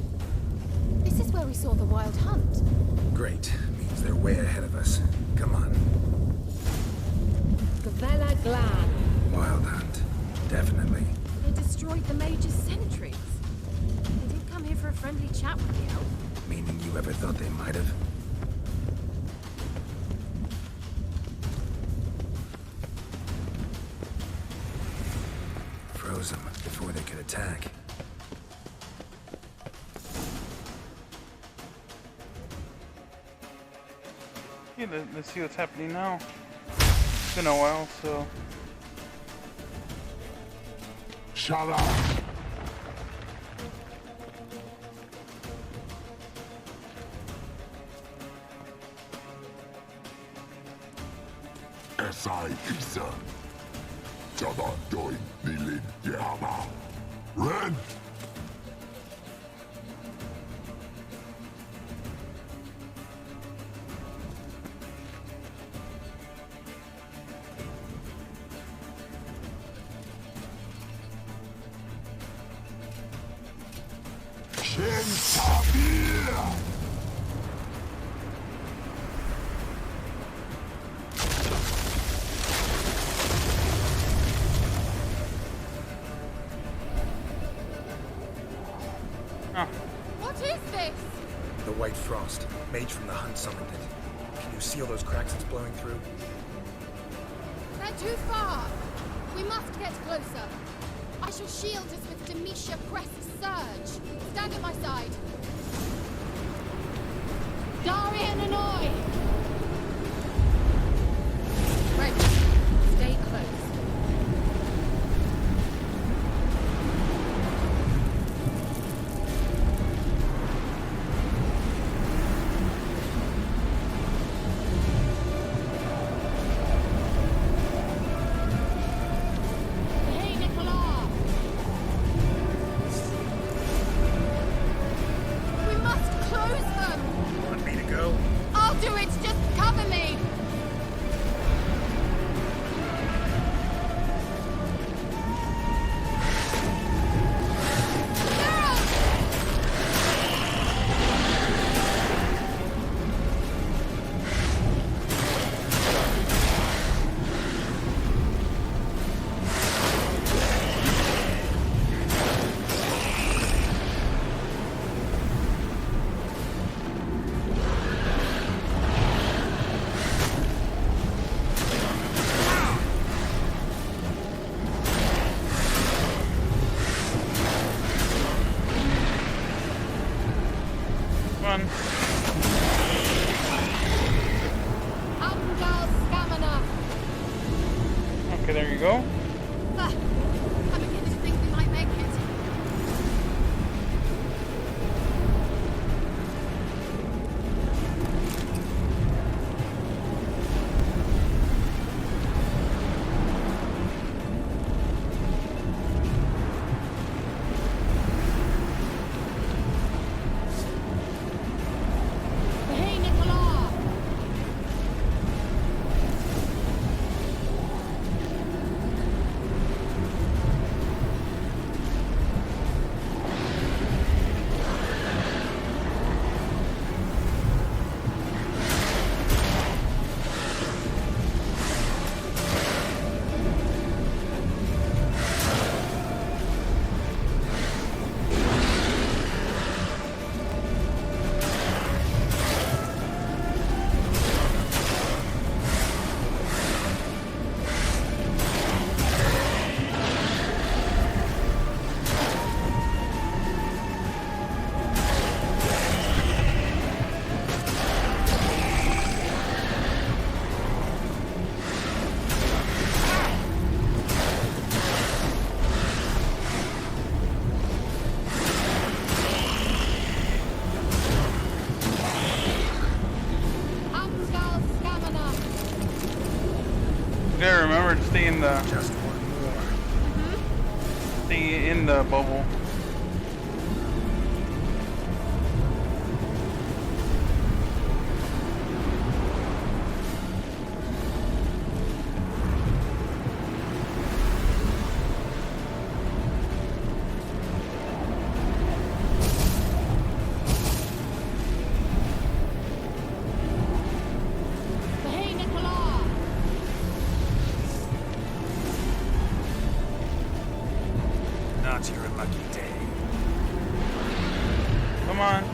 This is where we saw the wild hunt.
Great. Means they're way ahead of us. Come on.
Gavella Glan.
Wild hunt. Definitely.
They destroyed the mage's sentries. They did come here for a friendly chat with the elf.
Meaning you ever thought they might have? Froze them before they could attack.
Yeah, let's see what's happening now. It's been a while, so.
Shut up! SI Isa. Jada doin nilin yama. Ren!
What is this?
The White Frost. Mage from the hunt summoned it. Can you see all those cracks it's blowing through?
They're too far. We must get closer. I shall shield us with Demetia Crest's surge. Stand at my side. Darian and I!
Ready. Stay close.
Hey, Nicola! We must close them!
Want me to go?
I'll do it! Just cover me!
Run.
Amgal Stamina!
Okay, there you go.
I'm beginning to think we might make it.
in the
Just one more.
thingy in the bubble.
Hey, Nicola!
Not your lucky day.
Come on.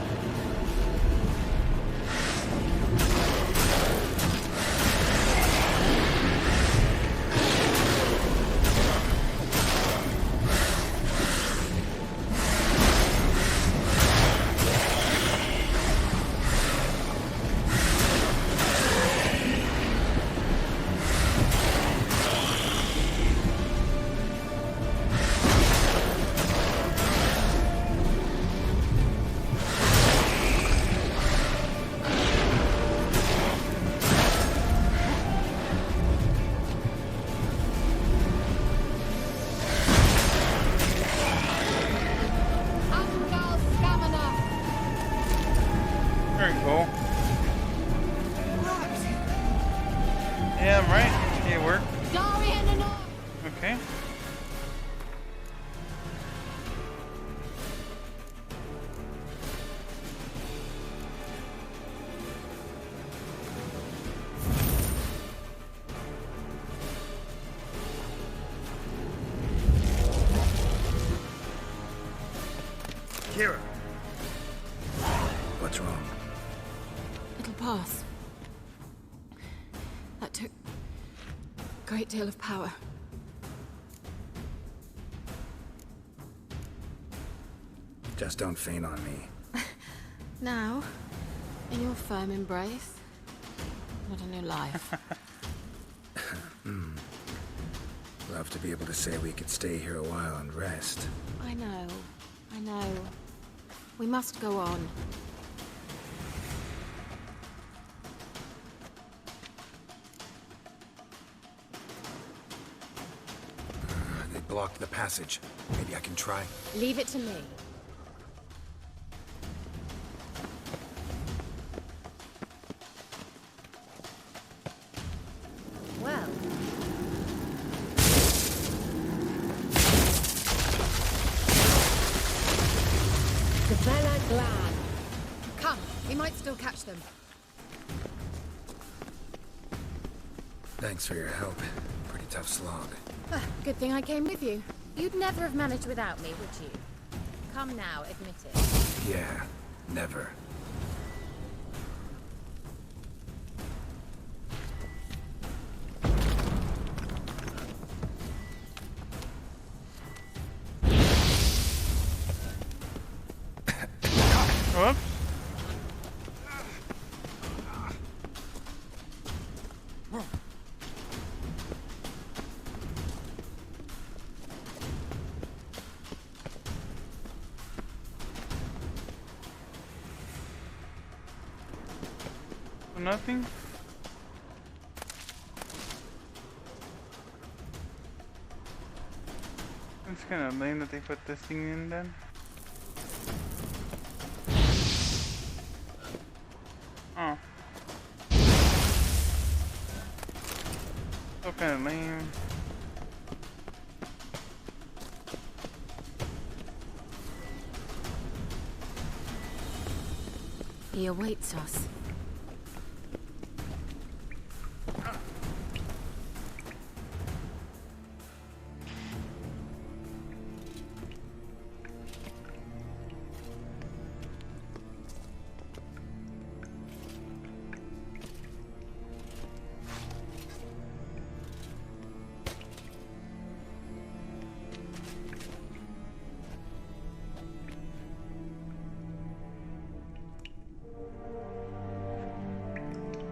Angal Stamina!
There we go. Yeah, I'm right. It worked.
Darian and I!
Okay.
Kira. What's wrong?
It'll pass. That took a great deal of power.
Just don't faint on me.
Now, in your firm embrace, what a new life.
Love to be able to say we could stay here a while and rest.
I know. We must go on.
They blocked the passage. Maybe I can try.
Leave it to me. Well,
Savannah Glad.
Come, we might still catch them.
Thanks for your help. Pretty tough slog.
good thing I came with you. You'd never have managed without me, would you? Come now, admit it.
Yeah, never.
Whoops. Nothing? It's kind of lame that they put this thing in then. Oh. So kind of lame.
He awaits us.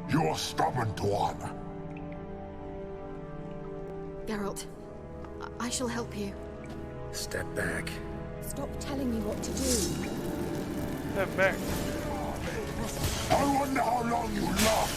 You're stubborn one.
Geralt, I shall help you.
Step back.
Stop telling me what to do.
Step back.
I wonder how long you last.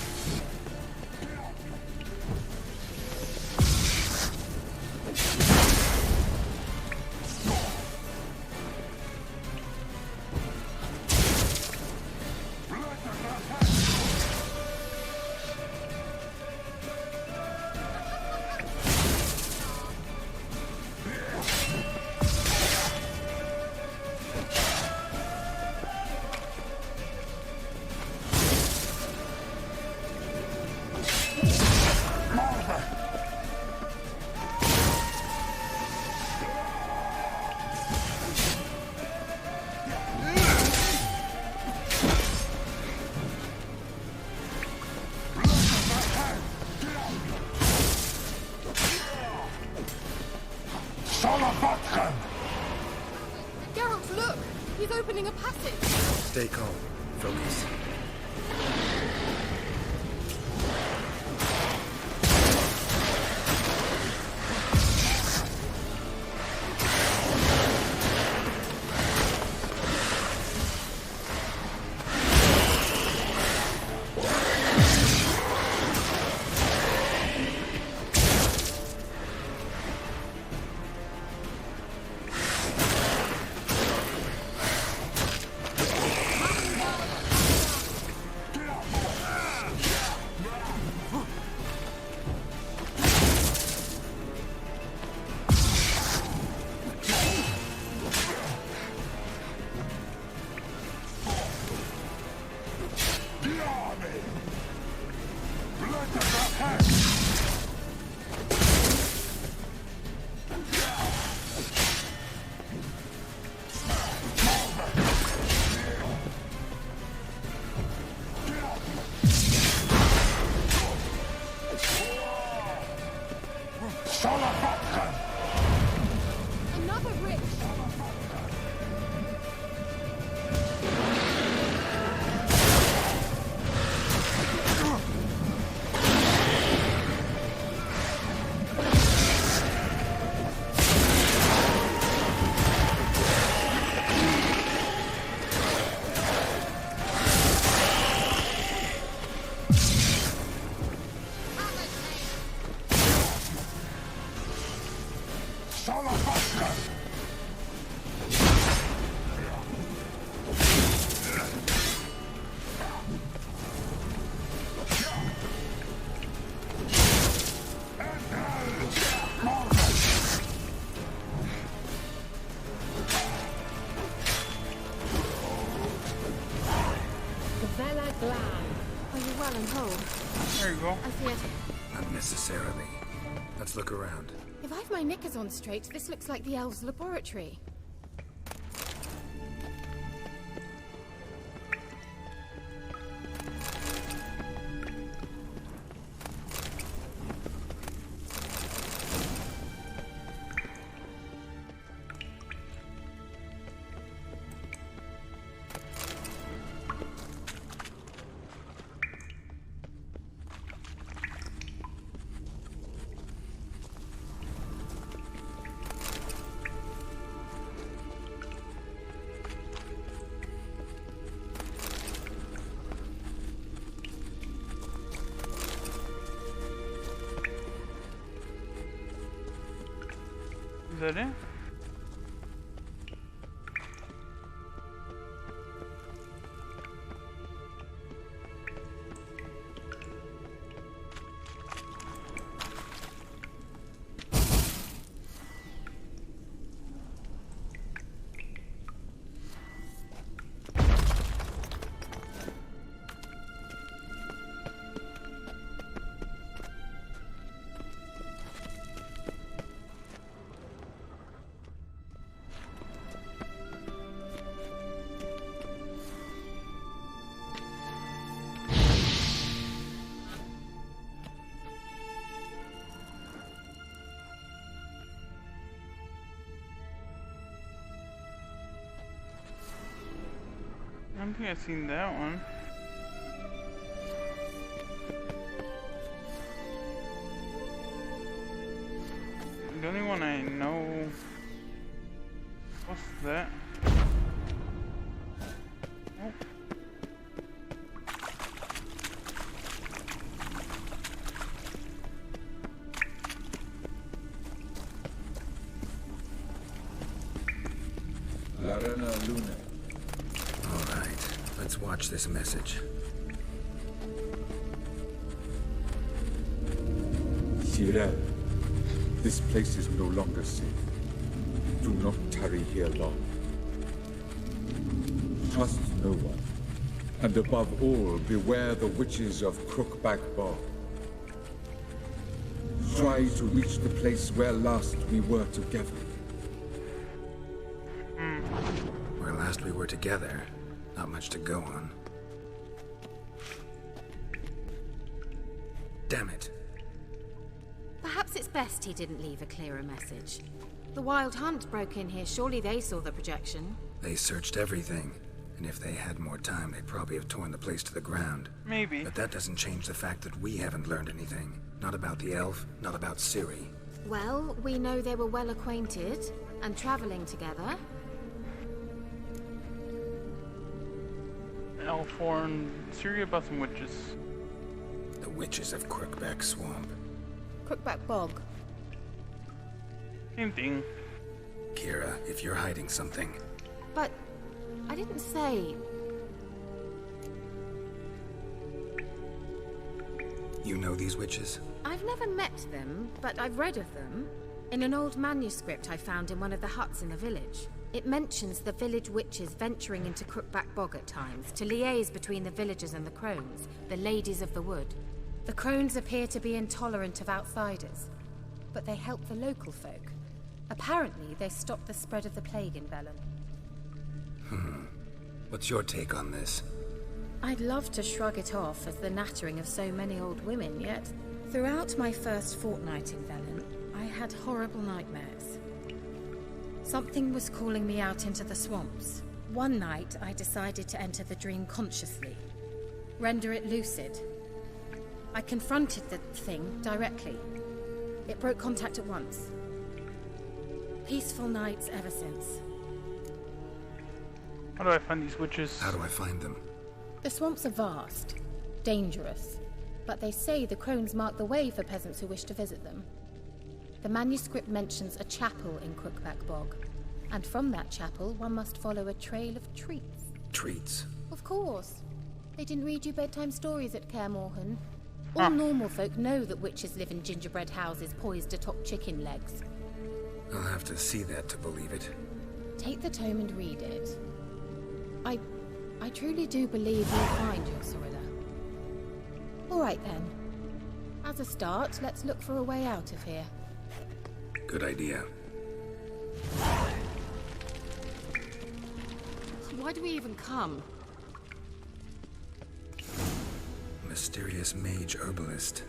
Look! He's opening a passage!
Stay calm. Focus.
Another bridge!
Vela Glan.
Are you well and whole?
There you go.
I feared.
Unnecessarily. Let's look around.
If I've my knickers on straight, this looks like the elves' laboratory.
Is that it? I don't think I've seen that one. The only one I know... What's that? Oh.
Larena Luna.
All right, let's watch this message.
Cyril, this place is no longer safe. Do not tarry here long. Trust no one. And above all, beware the witches of Crookback Bog. Try to reach the place where last we were together.
Where last we were together, not much to go on. Damn it.
Perhaps it's best he didn't leave a clearer message. The Wild Hunt broke in here. Surely they saw the projection.
They searched everything. And if they had more time, they'd probably have torn the place to the ground.
Maybe.
But that doesn't change the fact that we haven't learned anything. Not about the elf, not about Ciri.
Well, we know they were well acquainted and traveling together.
Elfhorn, Ciri about some witches.
The witches of Crookback Swamp.
Crookback Bog.
Same thing.
Kira, if you're hiding something...
But I didn't say...
You know these witches?
I've never met them, but I've read of them. In an old manuscript I found in one of the huts in the village. It mentions the village witches venturing into Crookback Bog at times to liaise between the villagers and the crones, the ladies of the wood. The crones appear to be intolerant of outsiders, but they help the local folk. Apparently, they stopped the spread of the plague in Velen.
What's your take on this?
I'd love to shrug it off as the nattering of so many old women, yet throughout my first fortnight in Velen, I had horrible nightmares. Something was calling me out into the swamps. One night, I decided to enter the dream consciously, render it lucid. I confronted the thing directly. It broke contact at once. Peaceful nights ever since.
How do I find these witches?
How do I find them?
The swamps are vast, dangerous, but they say the crones mark the way for peasants who wish to visit them. The manuscript mentions a chapel in Crookback Bog, and from that chapel one must follow a trail of treats.
Treats?
Of course. They didn't read you bedtime stories at Kaer Morhen. All normal folk know that witches live in gingerbread houses poised atop chicken legs.
I'll have to see that to believe it.
Take the tome and read it. I truly do believe you'll find your Cyrilla. All right then. As a start, let's look for a way out of here.
Good idea.
Why do we even come?
Mysterious mage herbalist.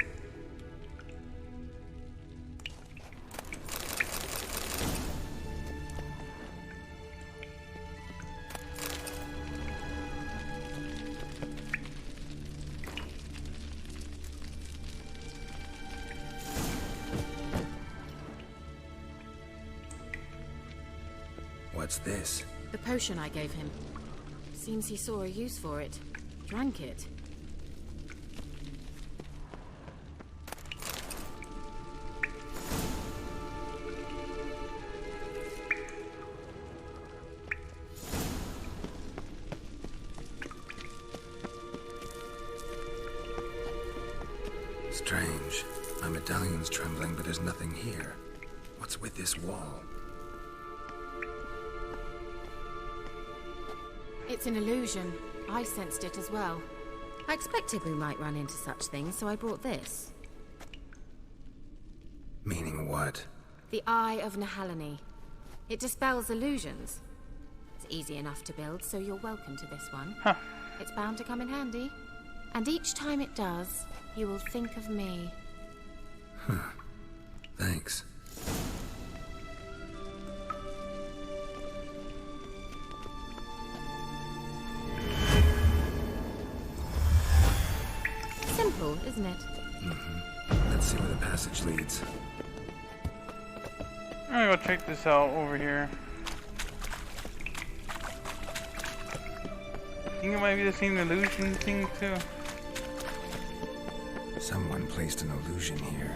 What's this?
The potion I gave him. Seems he saw a use for it. Drank it.
Strange. My medallion's trembling, but there's nothing here. What's with this wall?
It's an illusion. I sensed it as well. I expected we might run into such things, so I brought this.
Meaning what?
The Eye of Nehaleni. It dispels illusions. It's easy enough to build, so you're welcome to this one.
Huh.
It's bound to come in handy. And each time it does, you will think of me.
Huh. Thanks.
Simple, isn't it?
Mm-hmm. Let's see where the passage leads.
I'm gonna go check this out over here. I think it might be the same illusion thing too.
Someone placed an illusion here.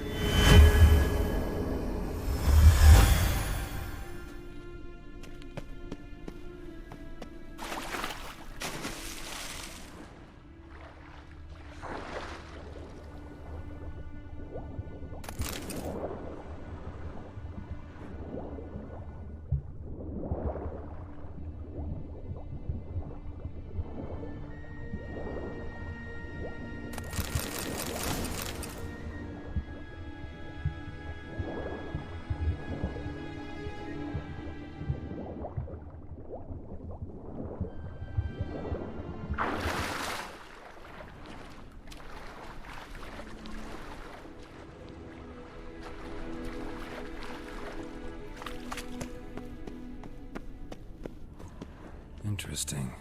Interesting.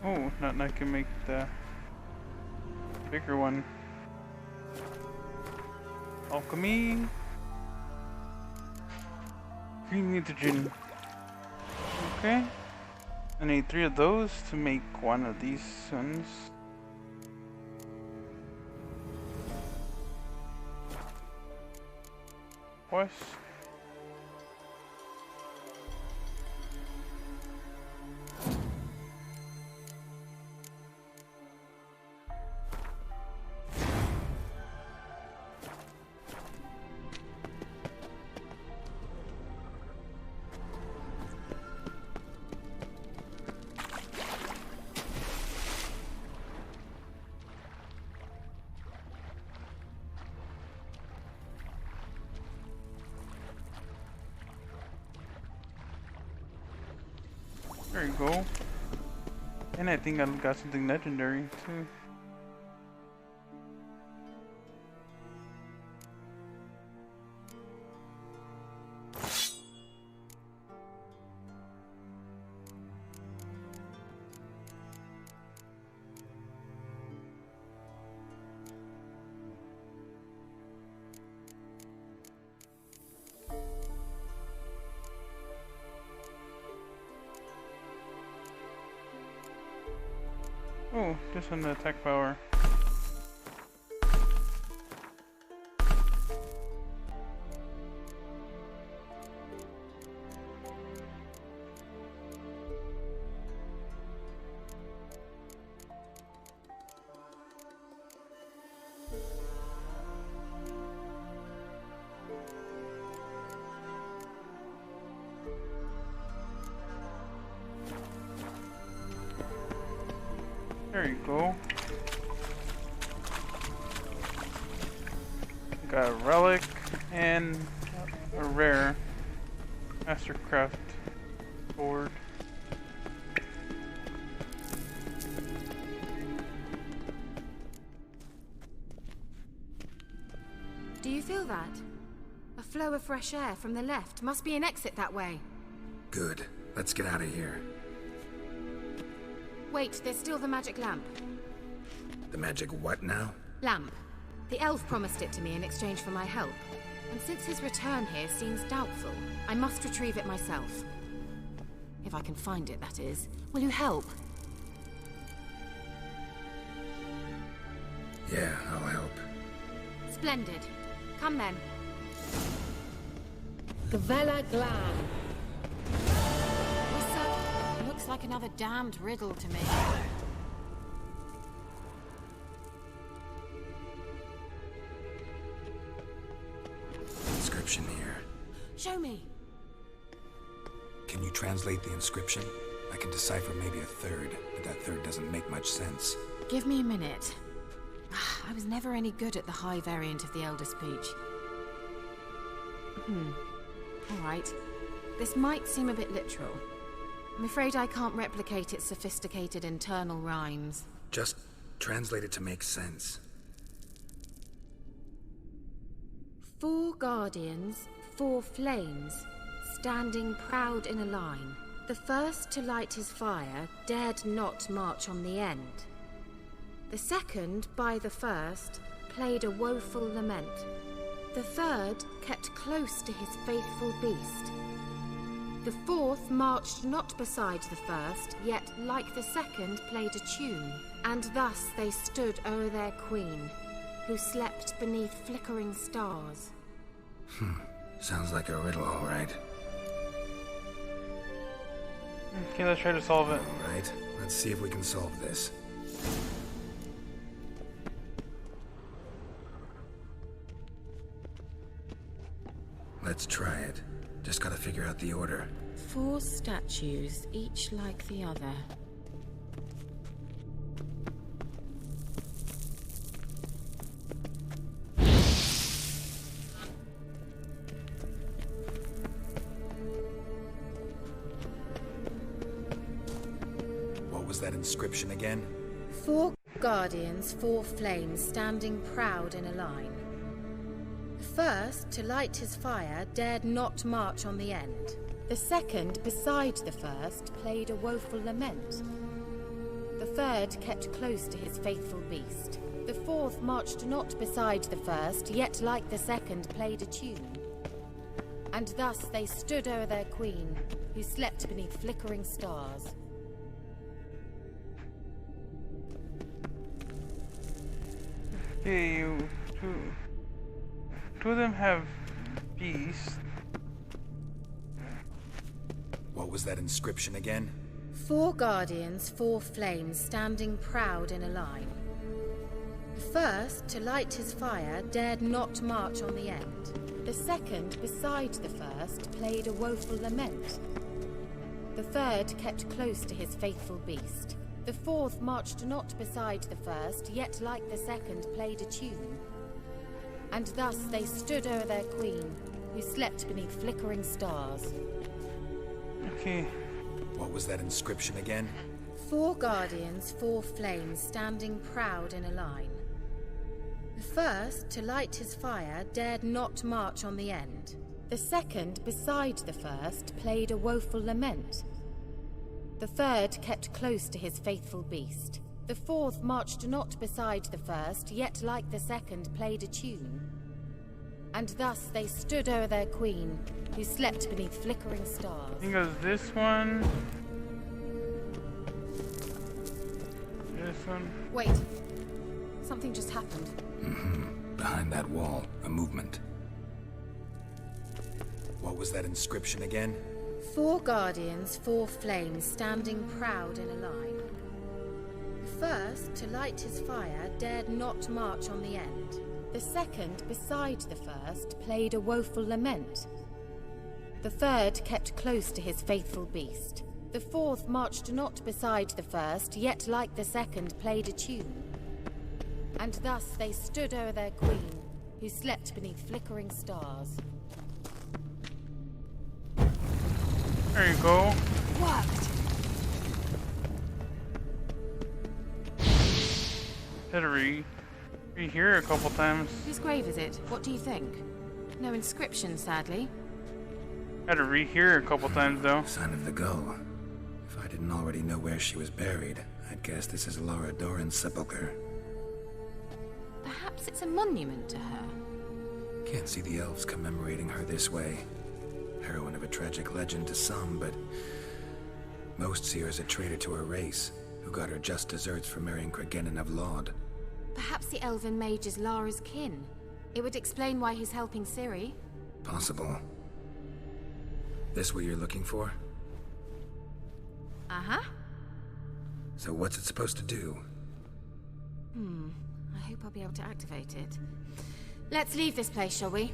Oh, nothing I can make the bigger one. Alchemy. Green nitrogen. Okay. I need 3 of those to make one of these ones. What? There you go. And I think I got something legendary too. Oh, just on the attack power. There you go. Got a relic and a rare Mastercraft board.
Do you feel that? A flow of fresh air from the left. Must be an exit that way.
Good. Let's get out of here.
Wait, there's still the magic lamp.
The magic what now?
Lamp. The elf promised it to me in exchange for my help. And since his return here seems doubtful, I must retrieve it myself. If I can find it, that is. Will you help?
Yeah, I'll help.
Splendid. Come then.
Gavella Glan.
Looks like another damned riddle to me.
Inscription here.
Show me.
Can you translate the inscription? I can decipher maybe a third, but that third doesn't make much sense.
Give me a minute. I was never any good at the high variant of the Elder Speech. Alright. This might seem a bit literal. I'm afraid I can't replicate its sophisticated internal rhymes.
Just translate it to make sense.
4 guardians, 4 flames, standing proud in a line. The first to light his fire dared not march on the end. The second, by the first, played a woeful lament. The third kept close to his faithful beast. The fourth marched not beside the first, yet like the second played a tune. And thus they stood o'er their queen, who slept beneath flickering stars.
Sounds like a riddle, all right.
Okay, let's try to solve it.
All right, let's see if we can solve this. Let's try it. Just gotta figure out the order.
4 statues, each like the other.
What was that inscription again?
4 guardians, 4 flames, standing proud in a line. The first, to light his fire, dared not march on the end. The second, beside the first, played a woeful lament. The third kept close to his faithful beast. The fourth marched not beside the first, yet like the second played a tune. And thus they stood o'er their queen, who slept beneath flickering stars.
Okay, two of them have beasts.
What was that inscription again?
4 guardians, 4 flames, standing proud in a line. The first, to light his fire, dared not march on the end. The second, beside the first, played a woeful lament. The third kept close to his faithful beast. The fourth marched not beside the first, yet like the second played a tune. And thus they stood o'er their queen, who slept beneath flickering stars.
Okay.
What was that inscription again?
4 guardians, 4 flames, standing proud in a line. The first, to light his fire, dared not march on the end. The second, beside the first, played a woeful lament. The third kept close to his faithful beast. The fourth marched not beside the first, yet like the second played a tune. And thus they stood o'er their queen, who slept beneath flickering stars.
I think it was this one. This one.
Wait. Something just happened.
Behind that wall, a movement. What was that inscription again?
4 guardians, 4 flames, standing proud in a line. The first, to light his fire, dared not march on the end. The second, beside the first, played a woeful lament. The third kept close to his faithful beast. The fourth marched not beside the first, yet like the second played a tune. And thus they stood o'er their queen, who slept beneath flickering stars.
There you go.
Worked!
Had to rehear a couple times.
Whose grave is it? What do you think? No inscription, sadly.
Had to rehear a couple times though.
Sign of the gull. If I didn't already know where she was buried, I'd guess this is Lara Dorren's sepulcher.
Perhaps it's a monument to her.
Can't see the elves commemorating her this way. Heroine of a tragic legend to some, but most see her as a traitor to her race, who got her just deserts for marrying Cregennan of Laud.
Perhaps the elven mage is Lara's kin. It would explain why he's helping Ciri.
Possible. This what you're looking for?
Uh-huh.
So what's it supposed to do?
I hope I'll be able to activate it. Let's leave this place, shall we?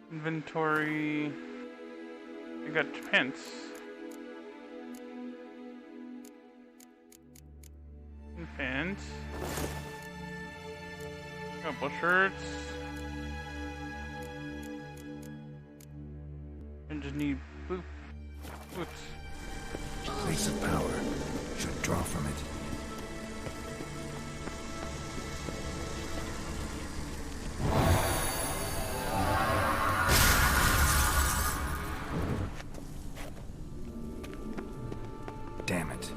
Inventory. I got pants. Pants. Couple shirts. And just need boots.
Place of power. Should draw from it. Damn it.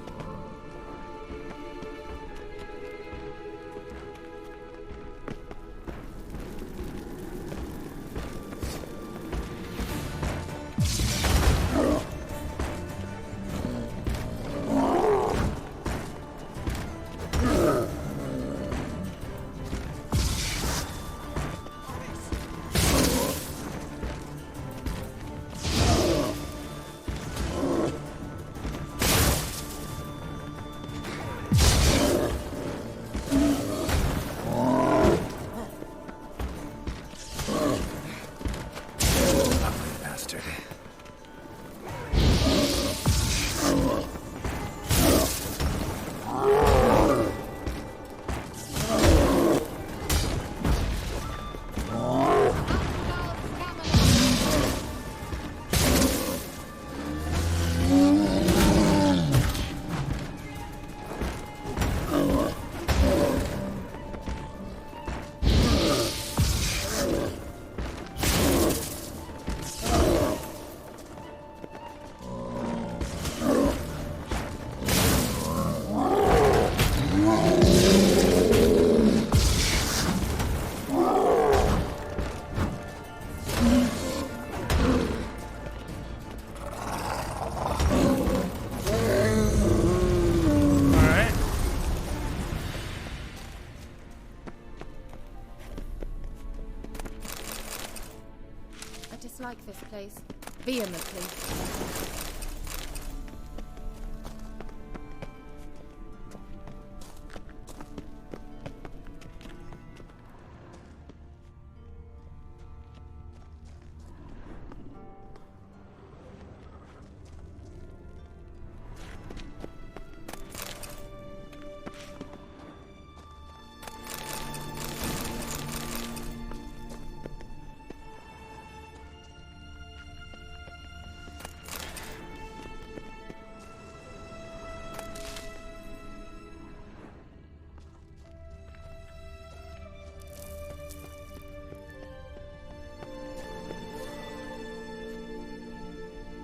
dislike this place. Vehemently.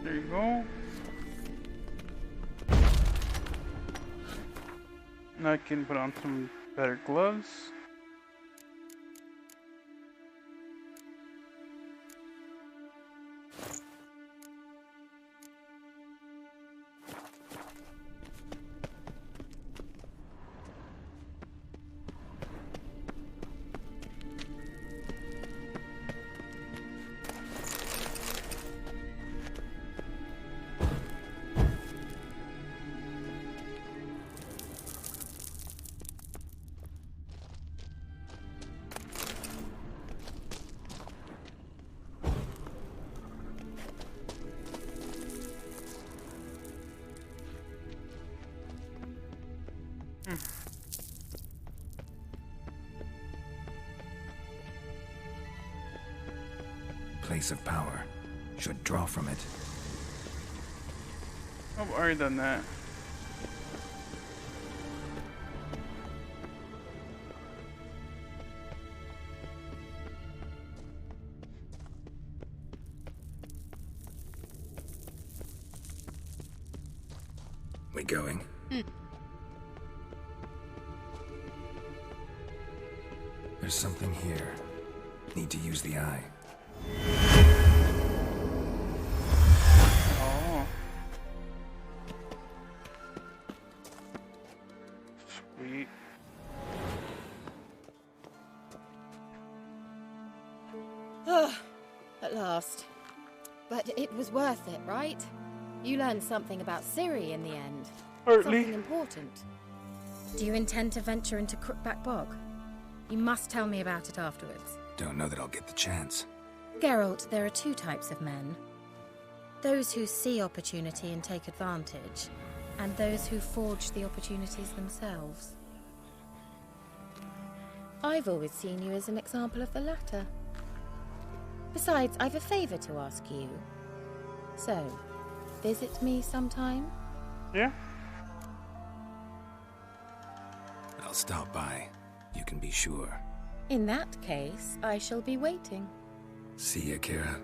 There you go. Now I can put on some better gloves.
Place of power. Should draw from it.
I've already done that.
We going? There's something here. Need to use the eye.
Oh. Sweet.
At last. But it was worth it, right? You learned something about Ciri in the end.
Partly.
Something important. Do you intend to venture into Crookback Bog? You must tell me about it afterwards.
Don't know that I'll get the chance.
Geralt, there are two types of men. Those who see opportunity and take advantage, and those who forge the opportunities themselves. I've always seen you as an example of the latter. Besides, I've a favor to ask you. So, visit me sometime?
Yeah.
I'll stop by. You can be sure.
In that case, I shall be waiting.
See ya, Kira.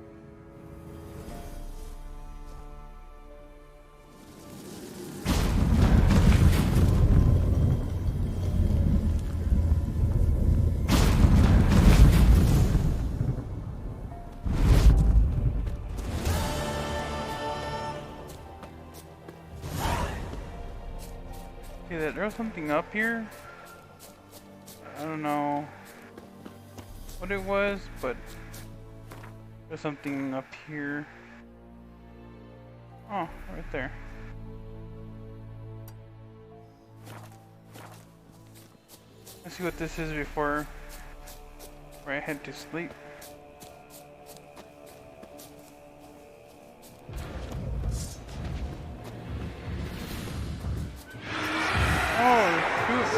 Okay, there was something up here. I don't know what it was, but there's something up here. Oh, right there. Let's see what this is before I head to sleep. Oh, shoot.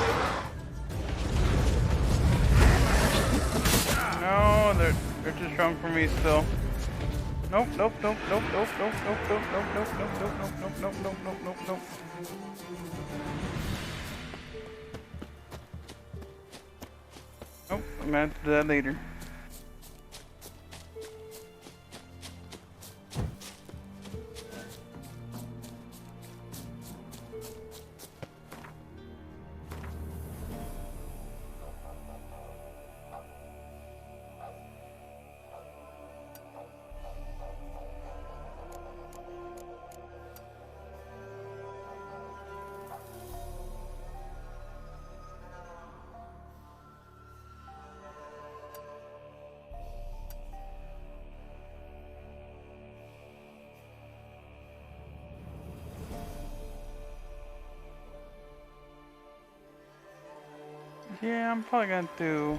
No, they're too strong for me still. Nope, nope, nope, nope, nope, nope, nope, nope, nope, nope, nope, nope, nope, nope, nope, nope, nope, nope. Nope, I'm gonna have to do that later. Yeah, I'm probably going to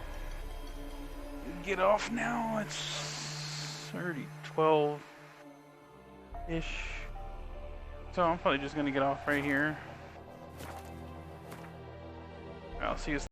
get off now. It's already 12-ish. So I'm probably just going to get off right here. I'll see you